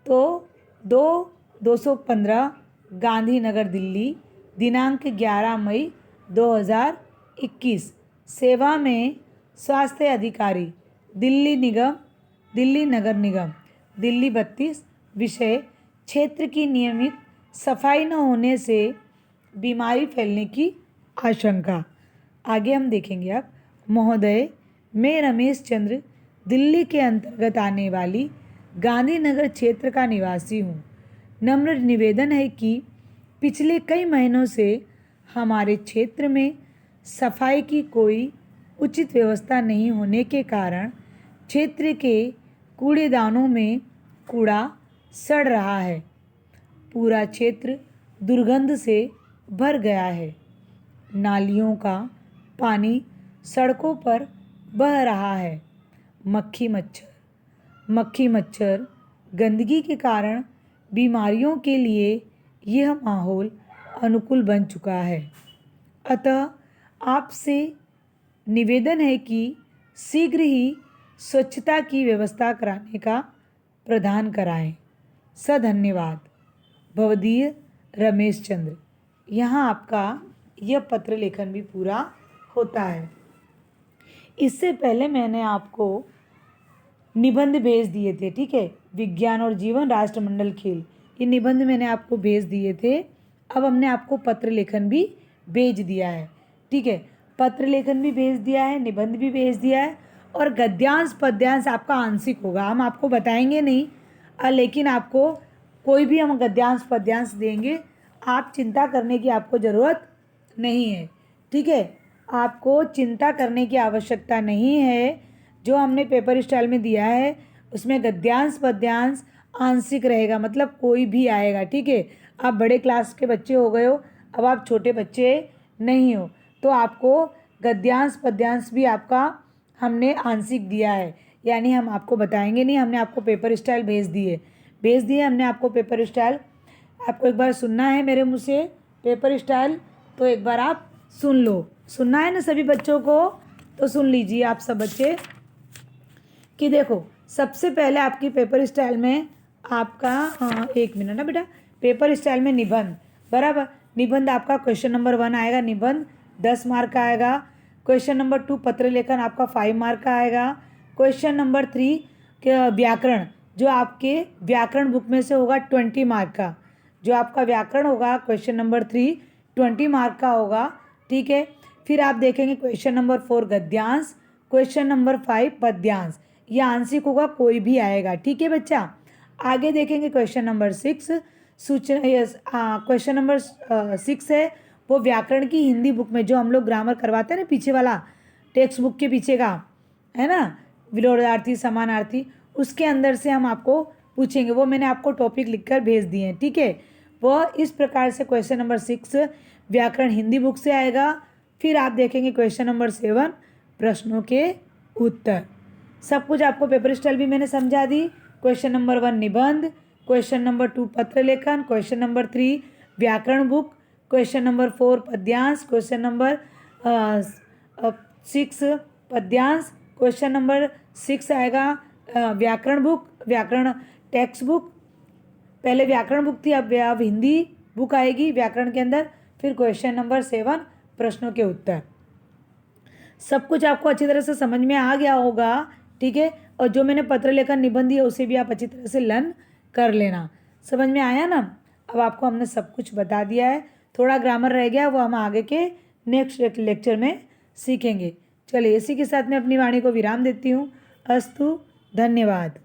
तो 2/215 गांधीनगर दिल्ली, दिनांक 11 मई 2021, सेवा में स्वास्थ्य अधिकारी, दिल्ली नगर निगम, दिल्ली 32। विषय क्षेत्र की नियमित सफाई न होने से बीमारी फैलने की आशंका। आगे हम देखेंगे अब, महोदय मैं रमेश चंद्र दिल्ली के अंतर्गत आने वाली गांधीनगर क्षेत्र का निवासी हूँ। नम्र निवेदन है कि पिछले कई महीनों से हमारे क्षेत्र में सफाई की कोई उचित व्यवस्था नहीं होने के कारण क्षेत्र के कूड़ेदानों में कूड़ा सड़ रहा है। पूरा क्षेत्र दुर्गंध से भर गया है। नालियों का पानी सड़कों पर बह रहा है। मक्खी मच्छर गंदगी के कारण बीमारियों के लिए यह माहौल अनुकूल बन चुका है। अतः आपसे निवेदन है कि शीघ्र ही स्वच्छता की व्यवस्था कराने का प्रदान कराएं। धन्यवाद। भवदीय रमेश चंद्र। यहाँ आपका यह पत्र लेखन भी पूरा होता है। इससे पहले मैंने आपको निबंध भेज दिए थे, ठीक है। विज्ञान और जीवन राष्ट्रमंडल खेल, ये निबंध मैंने आपको भेज दिए थे। अब हमने आपको पत्र लेखन भी भेज दिया है, ठीक है। पत्र लेखन भी भेज दिया है, निबंध भी भेज दिया है, और गद्यांश पद्यांश आपका आंशिक होगा। हम आपको बताएंगे नहीं, लेकिन आपको कोई भी हम गद्यांश पद्यांश देंगे, आप चिंता करने की आपको ज़रूरत नहीं है, ठीक है। आपको चिंता करने की आवश्यकता नहीं है। जो हमने पेपर स्टाइल में दिया है उसमें गद्यांश पद्यांश आंशिक रहेगा, मतलब कोई भी आएगा, ठीक है। आप बड़े क्लास के बच्चे हो गए हो, अब आप छोटे बच्चे नहीं हो, तो आपको गद्यांश पद्यांश भी आपका हमने आंशिक दिया है, यानी हम आपको बताएंगे नहीं। हमने आपको पेपर स्टाइल भेज दिए हमने आपको पेपर स्टाइल। आपको एक बार सुनना है मेरे मुँह से पेपर स्टाइल, तो एक बार आप सुन लो। सुनना है ना सभी बच्चों को, तो सुन लीजिए आप सब बच्चे कि देखो, सबसे पहले आपकी पेपर स्टाइल में आपका एक मिनट ना बेटा, पेपर स्टाइल में निबंध, बराबर। निबंध आपका क्वेश्चन नंबर 1 आएगा, निबंध 10 मार्क का आएगा। क्वेश्चन नंबर 2 पत्र लेखन आपका 5 मार्क का आएगा। क्वेश्चन नंबर 3 व्याकरण, जो आपके व्याकरण बुक में से होगा 20 मार्क का, जो आपका व्याकरण होगा क्वेश्चन नंबर 3 20 मार्क का होगा, ठीक है। फिर आप देखेंगे क्वेश्चन नंबर 4 गद्यांश, क्वेश्चन नंबर 5 पद्यांश, यह आंशिक होगा, कोई भी आएगा, ठीक है बच्चा। आगे देखेंगे क्वेश्चन नंबर 6 सूचना, क्वेश्चन नंबर 6 है वो व्याकरण की हिंदी बुक में, जो हम लोग ग्रामर करवाते हैं ना, पीछे वाला टेक्स्ट बुक के पीछे का है ना, विरोधार्थी समानार्थी, उसके अंदर से हम आपको पूछेंगे। वो मैंने आपको टॉपिक लिखकर भेज दिए हैं, ठीक है। वह इस प्रकार से क्वेश्चन नंबर 6 व्याकरण हिंदी बुक से आएगा। फिर आप देखेंगे क्वेश्चन नंबर 7 प्रश्नों के उत्तर। सब कुछ आपको पेपर स्टाइल भी मैंने समझा दी। क्वेश्चन नंबर 1 निबंध, क्वेश्चन नंबर 2 पत्र लेखन, क्वेश्चन नंबर 3 व्याकरण बुक, क्वेश्चन नंबर 4 पद्यांश, क्वेश्चन नंबर 6 पद्यांश, क्वेश्चन नंबर 6 आएगा व्याकरण बुक, व्याकरण टेक्स्ट बुक। पहले व्याकरण बुक थी, अब हिंदी बुक आएगी व्याकरण के अंदर। फिर क्वेश्चन नंबर 7 प्रश्नों के उत्तर। सब कुछ आपको अच्छी तरह से समझ में आ गया होगा, ठीक है। और जो मैंने पत्र लेखन निबंध दिया उसे भी आप अच्छी तरह से लर्न कर लेना। समझ में आया ना। अब आपको हमने सब कुछ बता दिया है, थोड़ा ग्रामर रह गया, वो हम आगे के नेक्स्ट लेक्चर में सीखेंगे। चलिए, इसी के साथ मैं अपनी वाणी को विराम देती हूँ। अस्तु, धन्यवाद।